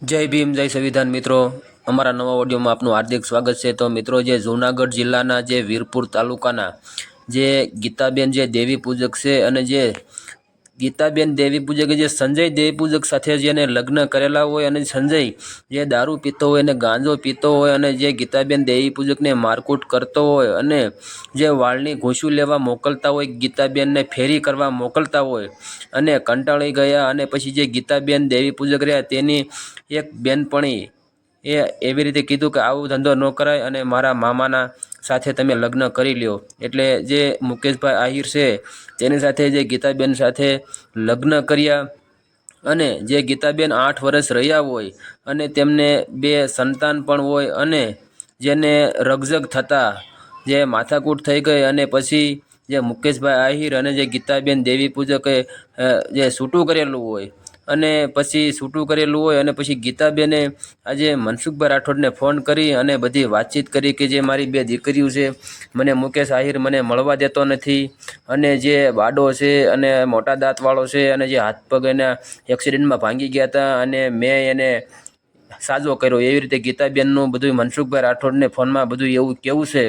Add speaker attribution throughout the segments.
Speaker 1: જય ભીમ જય સંવિધાન મિત્રો, અમારા નવા ઓડિયોમાં આપનું હાર્દિક સ્વાગત છે। તો મિત્રો, જે જૂનાગઢ જિલ્લાના જે વીરપુર તાલુકાના જે ગીતાબેન જે દેવી પૂજક છે અને જે ગીતાબેન દેવી પૂજકે જે સંજય દેવી પૂજક સાથે જેને લગ્ન કરેલા હોય અને સંજય જે દારૂ પીતો હોય અને ગાંજો પીતો હોય અને જે ગીતાબેન દેવી પૂજકને મારકૂટ કરતો હોય અને જે વાળની ઘૂંસું લેવા મોકલતા હોય, ગીતાબેનને ફેરી કરવા મોકલતા હોય અને કંટાળી ગયા અને પછી જે ગીતાબેન દેવી પૂજક રહ્યા તેની એક બેનપણી એવી રીતે કીધું કે આવું ધંધો ન કરાય અને મારા મામાના સાથે તમે લગ્ન કરી લ્યો। એટલે જે મુકેશભાઈ આહિર છે તેની સાથે જે ગીતાબેન સાથે લગ્ન કર્યા અને જે ગીતાબેન 8 વર્ષ રહ્યા હોય અને તેમને 2 સંતાન પણ હોય અને જેને રગઝગ થતાં જે માથાકૂટ થઈ ગઈ અને પછી જે મુકેશભાઈ આહિર અને જે ગીતાબેન દેવી પૂજકે જે છૂટું કરેલું હોય અને પછી છૂટું કરેલું હોય અને પછી ગીતાબેને આજે મનસુખભાઈ રાઠોડને ફોન કરી અને બધી વાતચીત કરી કે જે મારી 2 દીકરીઓ છે, મને મુકેશ આહિર મને મળવા દેતો નથી અને જે બાડો છે અને મોટા દાંતવાળો છે અને જે હાથ પગ એના એક્સિડન્ટમાં ભાંગી ગયા હતા અને મેં એને સાજો કર્યો, એવી રીતે ગીતાબેનનું બધું મનસુખભાઈ રાઠોડને ફોનમાં બધું એવું કેવું છે।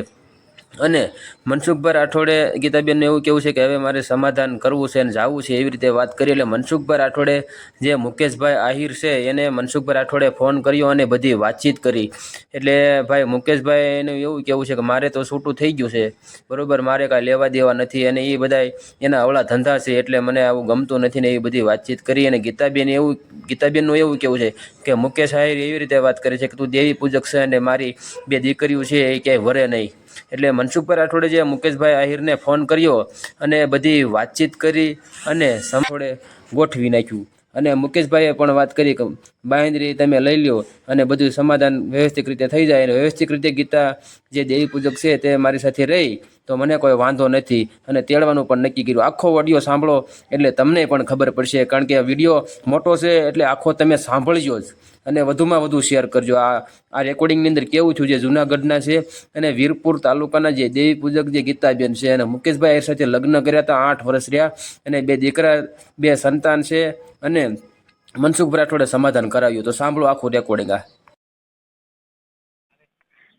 Speaker 1: અને મનસુખભાઈ રાઠોડે ગીતાબેનને એવું કેવું છે કે હવે મારે સમાધાન કરવું છે અને જવું છે, એવી રીતે વાત કરી। એટલે મનસુખભાઈ રાઠોડે જે મુકેશભાઈ આહિર છે એને મનસુખભાઈ રાઠોડે ફોન કર્યો અને બધી વાતચીત કરી। એટલે ભાઈ મુકેશભાઈ એનું એવું કેવું છે કે મારે તો છૂટું થઈ ગયું છે, બરાબર, મારે કાંઈ લેવા દેવા નથી અને એ બધા એના અવળા ધંધા છે એટલે મને આવું ગમતું નથી ને એવી બધી વાતચીત કરી। અને ગીતાબેનનું એવું કેવું છે કે મુકેશ આહિર એવી રીતે વાત કરે છે કે તું દેવી પૂજક છે અને મારી 2 દીકરીઓ છે એ ક્યાંય વરે નહીં। એટલે મનસુખભાઈ રાઠોડે જે મુકેશભાઈ આહિરને ફોન કર્યો અને બધી વાતચીત કરી અને સમોડે ગોઠવી નાખ્યું અને મુકેશભાઈએ પણ વાત કરી કે બાંહેધરી તમે લઈ લ્યો અને બધું સમાધાન વ્યવસ્થિત રીતે થઈ જાય અને વ્યવસ્થિત રીતે ગીતા જે દેવી પૂજક છે તે મારી સાથે રહી તો મને કોઈ વાંધો નથી અને તેડવાનું પણ નક્કી કર્યું। આખો ઓડિયો સાંભળો એટલે તમને પણ ખબર પડશે, કારણ કે વિડીયો મોટો છે એટલે આખો તમે સાંભળજો જ અને વધુમાં વધુ શેર કરજો। આ રેકોર્ડિંગની અંદર કેવું થયું, જે જૂનાગઢના છે અને વીરપુર તાલુકાના જે દેવી પૂજક જે ગીતાબેન છે અને મુકેશભાઈ સાથે લગ્ન કર્યા હતા, 8 વર્ષ રહ્યા અને 2 દીકરા 2 સંતાન છે અને મનસુખભાઈ રાઠોડે સમાધાન કરાવ્યું। તો સાંભળો આખું રેકોર્ડિંગ।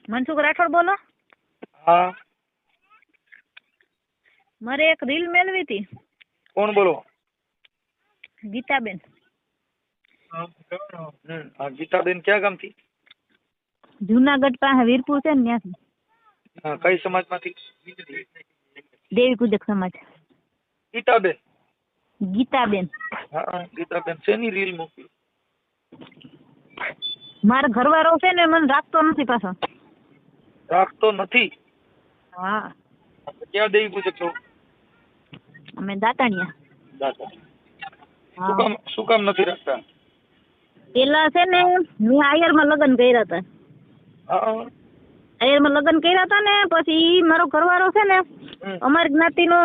Speaker 2: મનસુખ રાઠોડ બોલો?
Speaker 3: હા,
Speaker 2: મારે એક રીલ મેળવી હતી।
Speaker 3: કોણ બોલો?
Speaker 2: ગીતાબેન।
Speaker 3: ગીતાબેન ક્યાં ગામથી?
Speaker 2: જુનાગઢ પાસે વીરપુર છે ને ત્યાંથી।
Speaker 3: કઈ સમાજમાંથી?
Speaker 2: દેવી પૂજક સમાજ।
Speaker 3: ગીતાબેન?
Speaker 2: ગીતાબેન।
Speaker 3: હા, ગીતાબેન શેની રીલ મૂકી?
Speaker 2: મારો ઘરવાળો છે ને મને રાખતો નથી પાછો।
Speaker 3: રાખતો નથી?
Speaker 2: હા।
Speaker 3: ક્યાં દેવી પૂજક છો?
Speaker 2: અમે દાતાણિયા।
Speaker 3: દાતા।
Speaker 2: હા।
Speaker 3: શું કામ નથી રાખતા?
Speaker 2: પેલા છે ને મેં આયરમાં લગ્ન કર્યા હતા।
Speaker 3: હા।
Speaker 2: આયરમાં લગ્ન કર્યા હતા ને પછી મારો ઘરવાળો છે ને અમારી જ્ઞાતિનો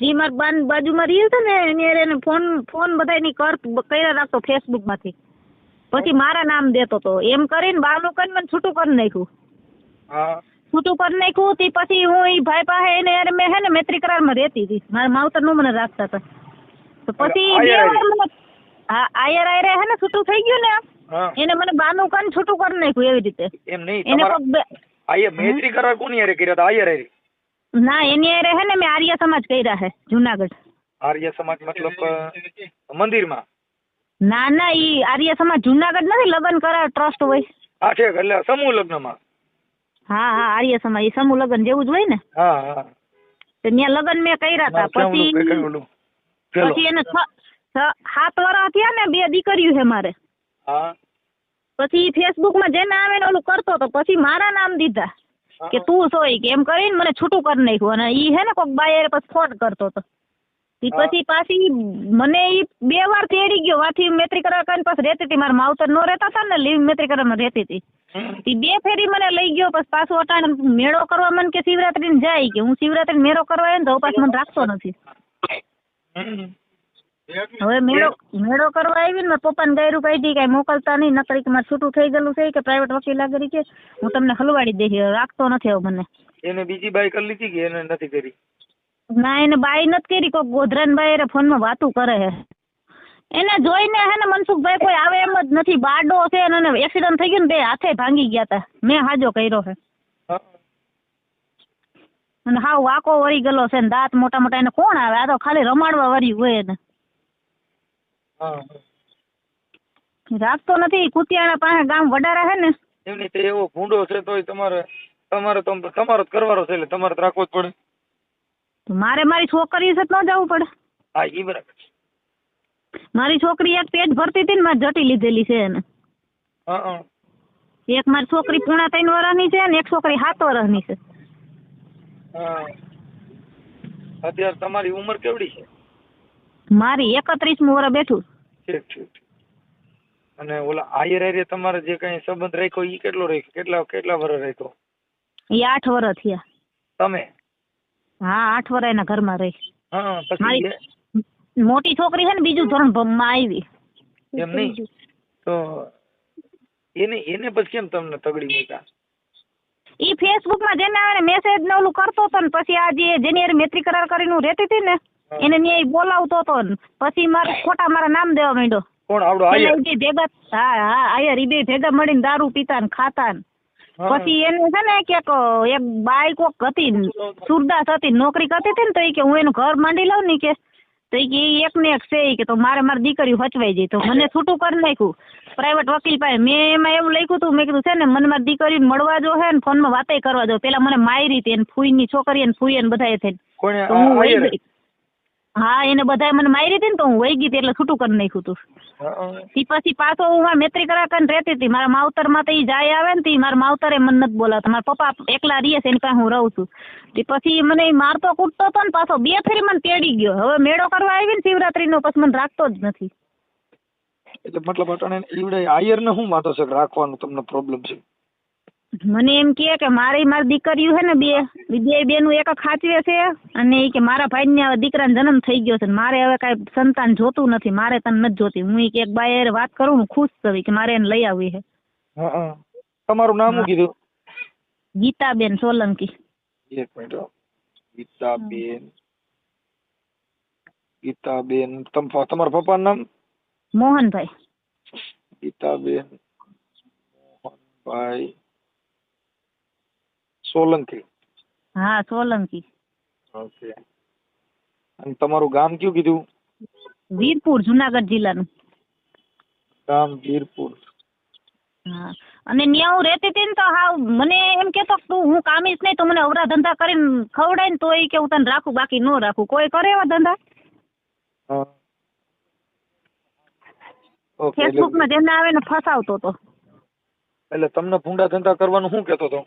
Speaker 2: જે મારા બાજુમાં રહે છે ને એને ફોન બધાની કર્યા રાખતો ફેસબુકમાંથી, પછી મારા નામ દેતો હતો, એમ કરીને બાનું કરીને મને છૂટું કરી નાખ્યું।
Speaker 3: હા।
Speaker 2: છૂટું કરી નાખ્યું તે પછી હું એ ભાઈ પાસે એને યાર મેં હે ને મૈત્રી કરારમાં રહેતી હતી, મારા માવતર નું મને રાખતા હતા। તો પછી 2 વાર મને હા આયર હે ને છૂટું થઈ ગયું ને એને મને બાનું કરીને છૂટું કરી નાખ્યું એવી રીતે।
Speaker 3: એમ નહીં,
Speaker 2: એને
Speaker 3: આયર મૈત્રી કરાર કોની હારે કર્યા હતા? આયર હારે?
Speaker 2: ના, એની હારે હે ને મેં આર્ય સમાજ કર્યા છે જુનાગઢ।
Speaker 3: આર્ય સમાજ મતલબ મંદિરમાં?
Speaker 2: ના ના, ઈ આર્ય સમાજ જુનાગઢ નથી, લગ્ન કરાર ટ્રસ્ટ હોય।
Speaker 3: હા છે, એટલે સમૂહ લગ્નમાં?
Speaker 2: હા હા, આર્ય સમાજ સમૂહ લગ્ન જેવું જ હોય ને।
Speaker 3: હા હા,
Speaker 2: તો ત્યાં લગ્ન મેં કર્યા હતા। પછી એને 7 વર્ષ થયા ને, 2 દીકરીઓ છે મારે।
Speaker 3: હા।
Speaker 2: પછી ફેસબુક માં જેને આવે ને ઓલું કરતો તો પછી મારા નામ દીધા કે તું સોય કે એમ કરીને મને છૂટું કરી નાખ્યું અને ઈ હે ને કોક બાયરે પછી ફોન કરતો હતો। પછી પાછી મને ઈ 2 વાર તેડી ગયો, વાથી મૈત્રી કરાર કરીને પાછી રહેતી હતી, મારા માવતર નો રહેતા હતા ને, લીવ મૈત્રી કરારમાં રહેતી હતી। 2 ફેરી મને લઈ ગયો, પછી પાછું અટાણે મેળો કરવા મને કે શિવરાત્રી ને જાય કે હું શિવરાત્રી મેળો કરવા આવ્યો ને તો પાછું મને રાખતો નથી। હવે મેળો કરવા આવી ને પપ્પાને ગાયરું કાઢી કઈ મોકલતા નહીં, નકરી કે મારે છૂટું થઈ ગયેલું છે કે પ્રાઇવેટ વકીલ આગળ કે હું તમને હલવાડી દઈશ, રાખતો નથી હવે મને।
Speaker 3: એને બીજી બાઈ કરી લીધી કે એને નથી કરી?
Speaker 2: ના, એને બાઈ નથી કરી, કોઈક ગોધરાની બાઈ ફોનમાં વાતું કરે છે એને જોઈને હે ને મનસુખભાઈ કોઈ આવે એમ જ નથી. બારડો છે અને એક્સિડન્ટ થઈ ગયું ને 2 હાથે ભાંગી ગયા તા. મેં હાજો કર્યો છે
Speaker 3: હા.
Speaker 2: અને હાવ વાકો વળી ગયેલો છે ને દાંત મોટા મોટા. એને કોણ આવે? આ તો ખાલી રમાડવા વર્યું હોય એને.
Speaker 3: હા.
Speaker 2: રાખતો નથી. કુતિયાણા પાસે ગામ વડારા હે ને.
Speaker 3: એમની તે એવો ભૂંડો છે તોય તમારે જ કરવાનો છે એટલે તમારે તો રાખવો જ પડે.
Speaker 2: તો મારે મારી છોકરી છે તો ન જવું પડે?
Speaker 3: હા ઈ બરાબર.
Speaker 2: મારી છોકરી એક પેજ ભરતી હતી ને મારે જટી લીધેલી છે એને.
Speaker 3: હા.
Speaker 2: એક મારી છોકરી 3.5 વર્ષની છે ને એક છોકરી 7 વર્ષની છે.
Speaker 3: હા. અત્યારે તમારી ઉંમર કેવડી છે?
Speaker 2: મારી 31મું વર્ષ બેઠું.
Speaker 3: ઠીક. અને ઓલા આયર તમારે જે કઈ સંબંધ રાખ્યો ઈ કેટલો રાખ્યો? કેટલા વર્ષ રાખ્યો?
Speaker 2: એ 8 વર્ષ થયા.
Speaker 3: તમે?
Speaker 2: હા 8 વર્ષ એના ઘરમાં રહી.
Speaker 3: હા. પછી
Speaker 2: મારી મોટી છોકરી છે ને બીજું ધોરણ માં આવી.
Speaker 3: એમ નહીં તો એને પછી કેમ તમને તગડી મૂક્યા?
Speaker 2: ઈ ફેસબુક માં જેને આવે ને મેસેજ ને ઓલું કરતો હતો ને પછી આ જેની હારે મૈત્રી કરાર કરીને હું રહેતી હતી ને એને ન્યાય બોલાવતો હતો ને પછી મારા નામ દેવા માંડ્યો.
Speaker 3: કોણ આવડો આયર?
Speaker 2: ભેગા હા આયર ઈ બે ભેગા મળીને દારૂ પીતા ને ખાતા ને પછી એને છે ને કે એક બાઈ કોક હતી સુરદાસ હતી નોકરી કરતી હતી ને તો ઈ કે હું એનું ઘર માંડી લઉં ને કે તો ઈ એક ને એક છે કે તો મારી દીકરી હચવાઈ જઈ તો મને છૂટું કરી નાખ્યું પ્રાઇવેટ વકીલ પાસે. મેં એમાં એવું લખ્યું હતું મેં કીધું છે ને મને મારી દીકરીને મળવા જો હે ને ફોનમાં વાતે કરવા જો. પેલા મને મારી હતી એને ફૂઈની છોકરી ને ફૂઈ ને બધા થઈને તો હું વહી ગઈ. હા એને બધાએ મને મારી હતી ને તો હું વહી ગઈ એટલે છૂટું કરી નાખ્યું હતું. પછી પાછો હું મૈત્રી કરાર કરીને રહેતી હતી. મારા માવતર માં તો ઈ જાય આવે ને મારા માવતરે મને નથી બોલાવતા. મારા પપ્પા એકલા રહીએ છે એની પાસે હું રહું છું. પછી મને મારતો કૂટતો હતો ને પાછો 2 ફેરી મને તેડી ગયો. હવે મેળો કરવા આવી ને શિવરાત્રી નો પછી મને રાખતો જ નથી.
Speaker 3: એટલે મતલબ અટાણે ઈવડે આયર ને શું વાંધો છે રાખવાનું તમને પ્રોબ્લેમ છે?
Speaker 2: મને એમ કે મારી દીકરીઓ છે ને બે બેનું એક ખાચવે છે અને ઈ કે મારા ભાઈ ને દીકરાનો જન્મ થઈ ગયો છે મારે હવે કઈ સંતાન જોતું નથી. મારે તને નથી જોતી. હું એક બાય વાત કરું હું ખુશ થવી કે મારે એને લઈ આવવી છે.
Speaker 3: તમારું નામ શું કીધું?
Speaker 2: ગીતાબેન સોલંકી.
Speaker 3: એક મિનિટ. ગીતાબેન તમારા પપ્પાનું નામ?
Speaker 2: મોહનભાઈ.
Speaker 3: ગીતાબેન મોહનભાઈ સોલંકી.
Speaker 2: હા સોલંકી.
Speaker 3: ઓકે. અને તમારું ગામ કયું કીધું?
Speaker 2: વીરપુર જુનાગઢ જિલ્લાનું
Speaker 3: ગામ વીરપુર.
Speaker 2: હા અને ન્યા હું રહેતી હતી ને તો હાવ મને એમ કેતો તું હું કામીશ નહીં તો મને અવરા ધંધા કરીને ખવડાય ને તો એ કે હું તને રાખું બાકી ન રાખું. કોઈ કરે એવા ધંધા? ફેસબુક માં જેને આવે ને ફસાવતો હતો.
Speaker 3: એટલે તમને ભૂંડા ધંધા કરવાનું શું કેતો હતો?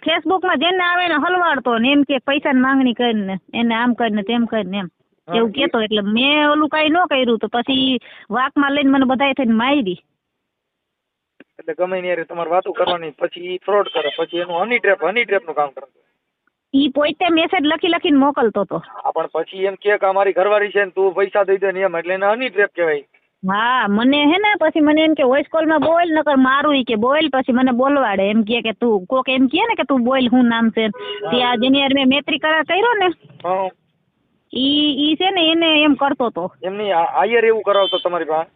Speaker 2: ફેસબુક માં જેને આવે ને હલવાડતો ને એમ કે પૈસા ની માંગણી કરીને એને આમ કરીને તેમ કરીને એમ એવું કેતો. એટલે મેં ઓલું કઈ ન કર્યું તો પછી વાક માં લઈને મને બધા થઈને મારી.
Speaker 3: એટલે ગમે ને તમારે વાતો કરવાની પછી ફ્રોડ કરે પછી એનું હની ટ્રેપ નું કામ કરે.
Speaker 2: ઈ પોતે મેસેજ લખીને મોકલતો હતો.
Speaker 3: પણ પછી એમ કે અમારી ઘરવાળી છે ને તું પૈસા દઈ દે ને એમ એટલે એને હની ટ્રેપ કહેવાય.
Speaker 2: હા મને હે ને પછી મને એમ કે વોઇસ કોલ માં બોલ નકર મારું ઈ કે બોલ. પછી મને બોલવાડે એમ કે તું કોક એમ કે ને કે તું બોલ હું નામ છે ત્યાં જેની યાર મેં મૈત્રી કરાર કર્યો ને ઈ છે ને એને એમ કરતો હતો.
Speaker 3: એમની આયર એવું કરાવતો તમારી પાસે?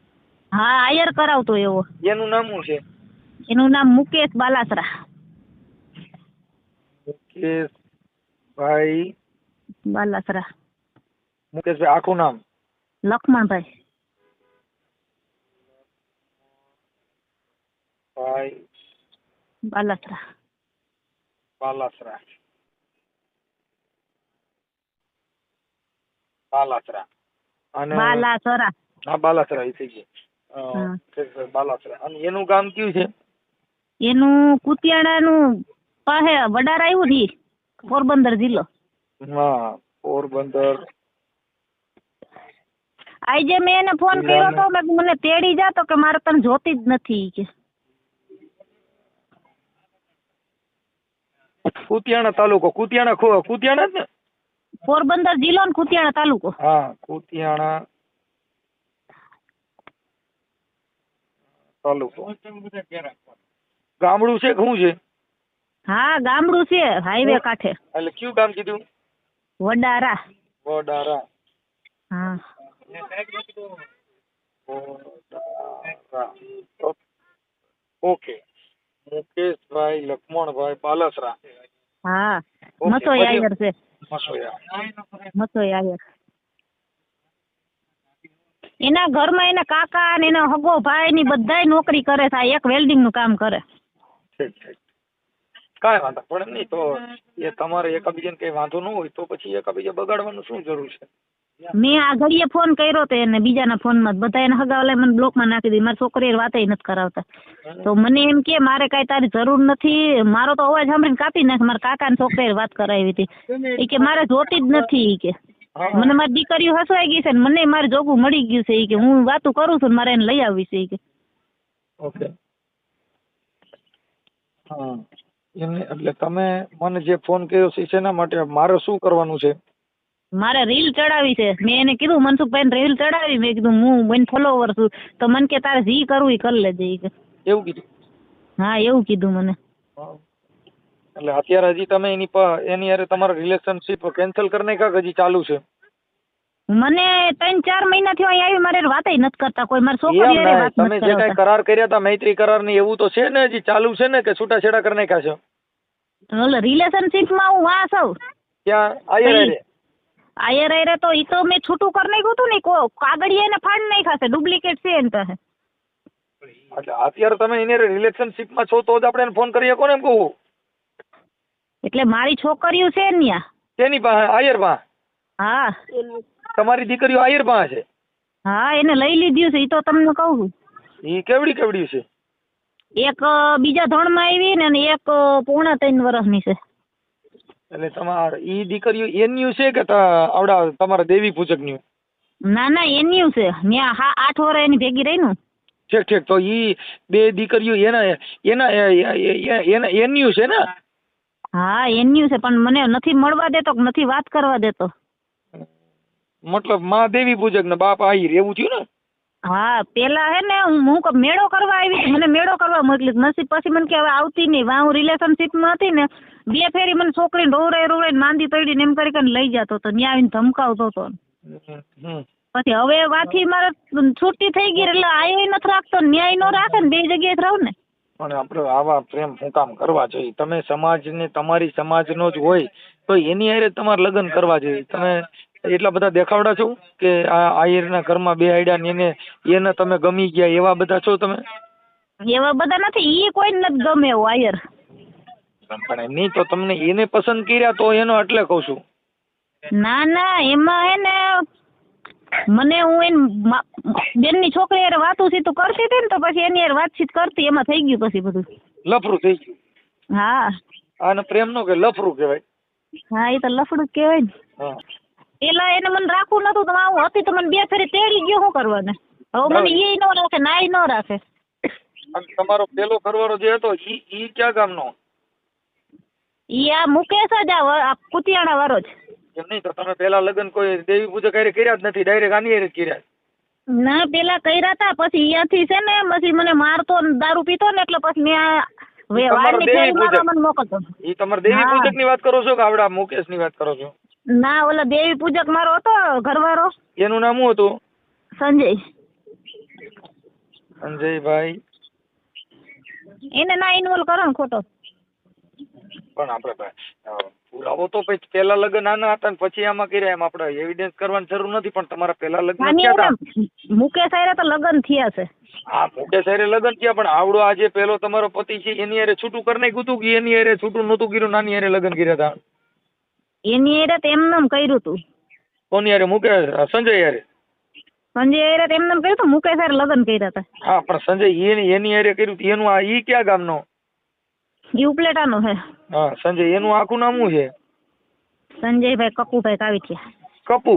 Speaker 2: હા આયર કરાવતો એવો.
Speaker 3: એનું નામ શું છે?
Speaker 2: એનું નામ મુકેશ બાલાસરા.
Speaker 3: મુકેશભાઈ
Speaker 2: બાલાસરા.
Speaker 3: મુકેશભાઈ આખું નામ?
Speaker 2: લક્ષ્મણભાઈ. બાલાસરા.
Speaker 3: અને
Speaker 2: બાલાસરા.
Speaker 3: હા બાલાસરા થઈ ગઈ. બાલાસરા. અને એનું ગામ કયું છે?
Speaker 2: એનું કુતિયાણાનું પાસે વડાર આવ્યું છે પોરબંદર જિલ્લો.
Speaker 3: હા પોરબંદર.
Speaker 2: આજે મેં એને ફોન કર્યો તો મને તેડી જા તો કે મારે તને જોતી જ નથી કે.
Speaker 3: કુતિયાણા તાલુકો? કુતિયાણા જ ને?
Speaker 2: પોરબંદર જિલ્લો ને કુતિયાણા તાલુકો.
Speaker 3: હા કુતિયાણા તાલુકો. ગામડું છે શું છે?
Speaker 2: હા ગામડું છે હાઈવે કાંઠે.
Speaker 3: એટલે કયું ગામ કીધું?
Speaker 2: વડારા.
Speaker 3: વડારા.
Speaker 2: હા
Speaker 3: ઓકે, મુકેશભાઈ લક્ષ્મણભાઈ પાલસરા.
Speaker 2: હા,
Speaker 3: ઓકે,
Speaker 2: મસોઈ
Speaker 3: પછી-
Speaker 2: આયર છે,
Speaker 3: મસોયા.
Speaker 2: મસોઈ આયર. એના ઘરમાં એના કાકા ને એના હગો ભાઈ ની બધાય નોકરી કરે છે. આ એક વેલ્ડિંગ નું કામ કરે.
Speaker 3: ઠીક ઠીક, કાંઈ વાંધો પડે નહીં. તો એ તમારે એકાબીજાને કઈ વાંધો ન હોય તો પછી એકાબીજા બગાડવાનું શું જરૂર છે?
Speaker 2: મેં આ ઘડીએ ફોન કર્યો તો એને બીજાના ફોનમાં બધા એને હગા વાળા મને બ્લોકમાં નાખી દીધી. મારી છોકરીએ વાતે નથી કરાવતા. તો મને એમ કે મારે કાંઈ તારી જરૂર નથી. મારો તો અવાજ સાંભળીને કાપી નાખે. મારા કાકાની છોકરીએ વાત કરાવી હતી. એ કે મારે જોતી જ નથી. ઈ કે મને મારી દીકરીઓ હસવાઈ ગઈ છે ને મને મારે જોગું મળી ગયું છે. ઈ કે હું વાતું કરું છું ને મારે એને લઈ આવવી છે. ઈ કે
Speaker 3: ઓકે, હા. એમને એટલે તમે મને જે ફોન કર્યો છે શેના માટે, મારે શું કરવાનું છે?
Speaker 2: મારે રીલ ચડાવી છે. મેં એને કીધું મનસુખભાઈ રીલ ચડાવી. મેં કીધું હું એને ફોલોવર છું તો મને કે તારે જી કરવું એ કરી લેજે. ઈ કે
Speaker 3: એવું કીધું?
Speaker 2: હા, એવું કીધું મને.
Speaker 3: હા. એટલે અત્યારે હજી તમે એની હારે તમારું રિલેશનશિપ કેન્સલ કરી નાખ્યા કે હજી ચાલુ છે?
Speaker 2: મને 3-4 મહિનાથી અહીં આવી મારે વાતે નથી કરતા કોઈ. મારી છોકરી
Speaker 3: એમ
Speaker 2: હારે
Speaker 3: નહીં,
Speaker 2: વાત
Speaker 3: તમે
Speaker 2: નથી
Speaker 3: જે કઈ
Speaker 2: કરાવતા.
Speaker 3: કરાર કર્યા હતા મૈત્રી કરાર ને એવું તો છે ને, હજી ચાલુ છે ને કે છૂટાછેડા કરી નાખ્યા છે?
Speaker 2: ઓલો રિલેશનશિપમાં હું વાં છું.
Speaker 3: ક્યાં આયર હારે?
Speaker 2: આયર આયરે તો ઈ તો મેં છૂટું કરી નાખ્યું હતું ને. કાગળિયા એને ફાડી નાખ્યા છે. ડુપ્લિકેટ છે એમ પાસે.
Speaker 3: એટલે અત્યારે તમે એની રિલેશનશિપમાં છો તો જ આપણે એને ફોન કરી શકો ને, એમ કહું.
Speaker 2: એટલે મારી છોકરીઓ છે ને ન્યા.
Speaker 3: તેની પાસે આયર પાસે?
Speaker 2: હા
Speaker 3: તમારી દીકરીઓ આયર પાસે છે?
Speaker 2: હા, એને લઈ લીધું છે. ઈ તો તમને કહું છું.
Speaker 3: ઈ કેવડી કેવડી છે?
Speaker 2: એક બીજા ધોરણમાં આવી ને એક 3.5 વર્ષની છે.
Speaker 3: એટલે તમારે ઈ દીકરીઓ એન્યુ છે કે આવડા તમારા દેવી પૂજકની?
Speaker 2: ના ના, એન્યુ છે. ન્યા 8 વર્ષ એની ભેગી રહી નું.
Speaker 3: ઠીક ઠીક, તો ઈ બે દીકરીઓ એના એના એન્યુ છે ને?
Speaker 2: હા, એન્યુ છે પણ મને નથી મળવા દેતો કે નથી વાત કરવા દેતો.
Speaker 3: મતલબ માં દેવી પૂજક ને બાપ આહિર, એવું થયું ને?
Speaker 2: હા, પેલા હે ને હું મેળો કરવા આવી હતી. મને મેળો કરવા મોકલી. નસીબ પછી મને કે હવે આવતી નહીં. હું રિલેશનશિપમાં હતી ને 2 ફેરી મને છોકરીને રોવરાઈને માંદી પડીને એમ કરીને લઈ જતો હતો. ન્યા આવીને ધમકાવતો હતો. પછી હવે વાથી મારે છૂટી થઈ ગઈ એટલે આયો નથી રાખતો. ન્યાય નો રાખે ને 2 જગ્યાએ રહું ને.
Speaker 3: પણ આપણે આવા પ્રેમ શું કામ કરવા જોઈએ? તમે સમાજને તમારી સમાજનો જ હોય તો એની હારે તમારે લગ્ન કરવા જોઈએ. તમે એટલા બધા દેખાવડા છો કે આ આયરના ઘરમાં બે આયડા ને એને તમે ગમી ગયા એવા બધા છો તમે?
Speaker 2: એવા બધા નથી. ઈ કોઈને નથી ગમે એવો આયર.
Speaker 3: પણ એમ નહીં તો તમને એને પસંદ કર્યા તો એનો એટલે કહું છું.
Speaker 2: ના ના, એમાં હે ને મને હું એની બેનની છોકરી હારે વાતું સીતું કરતી હતી ને તો પછી એની હારે વાતચીત કરતી. એમાં થઈ ગયું પછી બધું.
Speaker 3: લફરું થઈ ગયું?
Speaker 2: હા.
Speaker 3: આને પ્રેમ નો કે લફરું કહેવાય?
Speaker 2: હા, એ તો લફડું જ કહેવાય ને.
Speaker 3: હા.
Speaker 2: પેલા એને મને રાખવું નતું તો આવું હતી તો મને 2 ફેરી તેડી ગયો. શું કરવાને? હવે મને એ ન રાખે નાય ન રાખે.
Speaker 3: તમારો પેલો ઘરવાળો જે હતો ઈ ક્યાં ગામનો?
Speaker 2: ઈ આ મુકેશ જ આ કુતિયાણા વાળો જ.
Speaker 3: એમ નહીં તો તમે પેલા લગ્ન કોઈ દેવી પૂજક હારે કર્યા જ નથી, ડાયરેક્ટ આની હારે જ કર્યા?
Speaker 2: ના, પેલા કર્યા હતા. પછી અહીંયાથી છે ને પછી મને મારતો ને દારૂ પીતો ને એટલે પછી મેં વાળની ફેરી મારવા મને મોકલતો.
Speaker 3: ઈ તમારા દેવી પૂજક ની વાત કરો છો કે આવડા મુકેશ ની વાત કરો છો?
Speaker 2: ના, ઓલા દેવી પૂજક મારો હતો ઘરવાળો.
Speaker 3: એનું નામ શું હતું?
Speaker 2: સંજય.
Speaker 3: સંજયભાઈ.
Speaker 2: એને ના ઇન્વોલ્વ કરો ને ખોટો.
Speaker 3: પણ આપણે પુરાવો તો પછી પેલા લગ્ન આના હતા ને પછી આમાં કર્યા, એમ આપણે એવિડન્સ કરવાની જરૂર નથી. પણ તમારા પેલા લગ્ન ક્યાં હતા?
Speaker 2: મુકેશ હારે તો લગ્ન થયા છે.
Speaker 3: હા, મુકેશ હારે લગ્ન થયા, પણ આવડો આજે પેલો તમારો પતિ છે એની હારે છૂટું કરી નાખ્યું હતું કે એની હારે છૂટું નહોતું કર્યું? નાની હારે લગ્ન કર્યા હતા?
Speaker 2: એની હારે તો એમને કર્યું હતું.
Speaker 3: કોની હારે? મુકેશ સંજય હારે?
Speaker 2: સંજય હારે તો એમને કર્યું હતું. મુકેશ હારે લગ્ન કર્યા હતા.
Speaker 3: હા, પણ સંજય એની હારે કર્યું હતું એનું ઈ ક્યાં ગામનો?
Speaker 2: ઈ ઉપલેટાનો છે.
Speaker 3: હા, સંજય. એનું આખું નામ શું છે?
Speaker 2: સંજયભાઈ કકુભાઈ કાવીઠિયા.
Speaker 3: કપુ?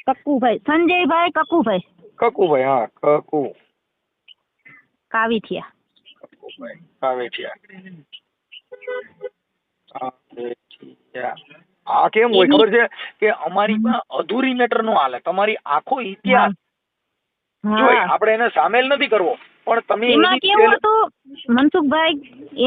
Speaker 2: કક્કુભાઈ. સંજયભાઈ કક્કુભાઈ.
Speaker 3: કકુભાઈ. હા, કકુ
Speaker 2: કાવીઠિયા.
Speaker 3: કકુભાઈ કાવેઠિયા. આ કેમ હોય ખબર છે કે અમારી પાસે અધૂરી મેટર નો હાલે. તમારી આખો ઇતિહાસ જોઈ આપણે એને સામેલ નથી કરવો, પણ તમે
Speaker 2: એમાં
Speaker 3: એની
Speaker 2: કેવું
Speaker 3: પેલ-
Speaker 2: હતું મનસુખભાઈ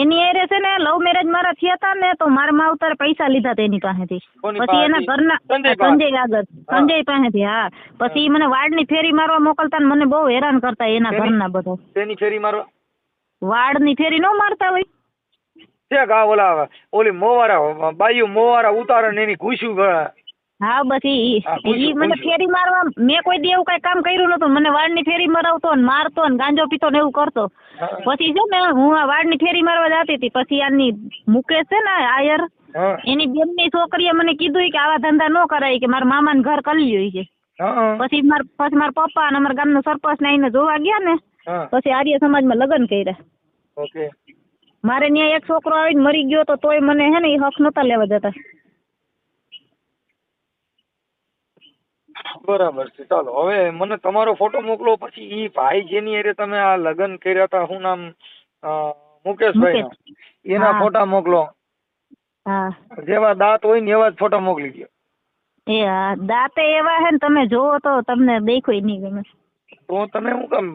Speaker 2: એની હારે છે ને લવ મેરેજ મારા થયા હતા ને તો મારા માવતરે પૈસા લીધા હતા એની પાસેથી.
Speaker 3: કોની
Speaker 2: પછી એના
Speaker 3: પાસેથી?
Speaker 2: ઘરના
Speaker 3: સંજય પાસે?
Speaker 2: સંજય આગળ સંજય પાસેથી હા. પછી ઈ મને વાળની ફેરી મારવા મોકલતા ને મને બહુ હેરાન કરતા એના
Speaker 3: શેની?
Speaker 2: ઘરના બધા.
Speaker 3: તેની ફેરી મારવા
Speaker 2: વાળની ફેરી ન મારતા હોય.
Speaker 3: છે કા ઓલી મોવારા બાયું મોવારા ઉતારે ને એની ઘૂસ્યું
Speaker 2: હા બસ ઈ
Speaker 3: હા, પૂછ્યું,
Speaker 2: ઈ મને
Speaker 3: પૂછ્યું.
Speaker 2: ફેરી મારવા મેં કોઈ દી એવું કઈ કામ કર્યું નતું. મને વાળની ફેરી મરાવતો ને મારતો ને ગાંજો પીતો ને એવું કરતો.
Speaker 3: હા.
Speaker 2: પછી છે ને હું આ વાળની ફેરી મારવા જતી હતી. પછી આની મુકેશ છે ને આયર
Speaker 3: હા
Speaker 2: એની બેનની છોકરીએ મને કીધું કે આવા ધંધા ન કરાય કે મારા મામાને ઘર કલ્યું કે.
Speaker 3: હા
Speaker 2: પછી મારા પપ્પા અને અમારા ગામનો સરપંચ ને આઈને જોવા ગયા ને
Speaker 3: હા
Speaker 2: પછી આર્ય સમાજમાં લગ્ન કર્યા.
Speaker 3: ઓકે
Speaker 2: મારે ત્યાં એક છોકરો આવીને મરી ગયો તો તોય મને હે ને એ હક નતા લેવા દેતા.
Speaker 3: બરાબર છે. ચાલો હવે મને તમારો ફોટો મોકલો. પછી ઈ ભાઈ જેની હારે તમે આ લગ્ન કર્યા હતા શું નામ મુકેશભાઈ એના
Speaker 2: હા.
Speaker 3: ફોટા મોકલો.
Speaker 2: હા
Speaker 3: જેવા દાંત હોય ને એવા જ ફોટા મોકલી દો.
Speaker 2: એ હા દાંતે એવા હે ને તમે જોવો તો તમને દેખોય નહીં ગમે.
Speaker 3: તો તમે શું કામ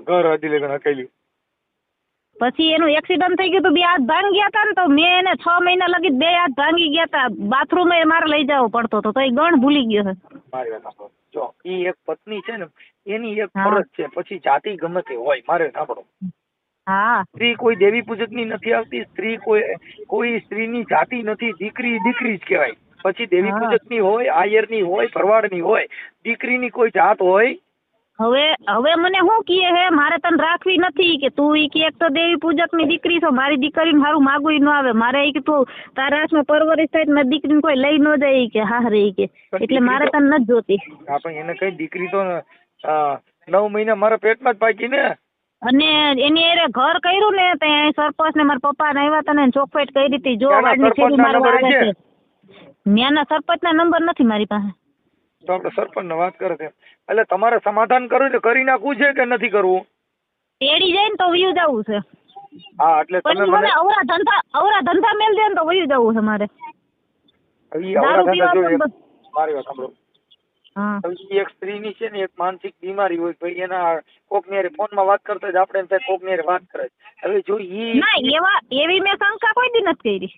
Speaker 3: ઘર હજી લગન હકેલ્યું?
Speaker 2: પછી એનું એક્સિડન્ટ થઈ ગયું તો બે હાથ ભાંગી ગયા હતા ને તો મેં એને 6 મહિના લગી બે હાથ ભાંગી ગયા હતા. બાથરૂમ એ મારે લઈ જવો પડતો હતો તો એ ગણ ભૂલી ગયો છે.
Speaker 3: મારી વાત સાંભળો. જો ઈ એક પત્ની છે ને એની એક
Speaker 2: હા.
Speaker 3: ફરજ છે. પછી જાતિ ગમે તે હોય મારે સાંભળો.
Speaker 2: હા
Speaker 3: સ્ત્રી કોઈ દેવી પૂજક ની નથી આવતી. સ્ત્રી કોઈ સ્ત્રીની જાતિ નથી. દીકરી દીકરી જ કહેવાય. પછી દેવી
Speaker 2: હા.
Speaker 3: પૂજક ની હોય, આયર ની હોય, ભરવાડ ની હોય. દીકરીની કોઈ જાત હોય.
Speaker 2: હવે મને શું કહે હે મારે તને રાખવી નથી કે તું ઈ કે એક તો દેવી પૂજક ની દીકરી છો મારી દીકરીને સારું માગું ન આવે મારે ઈ કે તું તારા હાથમાં પરવરિશ થાય મારી દીકરીને કોઈ લઈ ન જાય ઈ કે હારે ઈ કે
Speaker 3: પણ
Speaker 2: એટલે મારે
Speaker 3: દીકરી
Speaker 2: તને નથી જોતી.
Speaker 3: આપણે એને કઈ દીકરી તો 9 મહિના મારા પેટમાં જ પાકી ને.
Speaker 2: અને એની હારે ઘર કર્યું ને ત્યાં સરપંચ ને મારા પપ્પા ને આવ્યા હતા ને ચોખવટ કરી હતી જો
Speaker 3: ત્યાંના
Speaker 2: વાડની ફેરી
Speaker 3: સરપંચના
Speaker 2: મારવા
Speaker 3: નંબર
Speaker 2: આવે
Speaker 3: છે?
Speaker 2: છે. ત્યાંના સરપંચના નંબર નથી મારી પાસે.
Speaker 3: તો આપણે સરપંચ ને વાત કરે છે. એટલે તમારે સમાધાન કરવું એટલે કરી નાખવું છે કે નથી કરવું?
Speaker 2: તેડી જાય ને તો વયું જવું છે.
Speaker 3: હા એટલે
Speaker 2: પણ
Speaker 3: તમે
Speaker 2: ઈ મને
Speaker 3: મને
Speaker 2: અવરા ધંધા મેલ દે ને તો વયું જવું છે મારે.
Speaker 3: ઈ
Speaker 2: દારૂ
Speaker 3: આવડા
Speaker 2: પીવા
Speaker 3: ધંધા
Speaker 2: પણ
Speaker 3: જોઈએ. મારી વાત સાંભળો.
Speaker 2: હા
Speaker 3: હવે ઈ એક સ્ત્રીની છે ને એક માનસિક બીમારી હોય. ભાઈ એના કોક ની હારે ફોનમાં વાત કરતા જ આપણે એમ થાય કોક ની હારે વાત કરે. હવે જો ઈ
Speaker 2: ના એવી મેં શંકા કોઈ દી નથી કરી.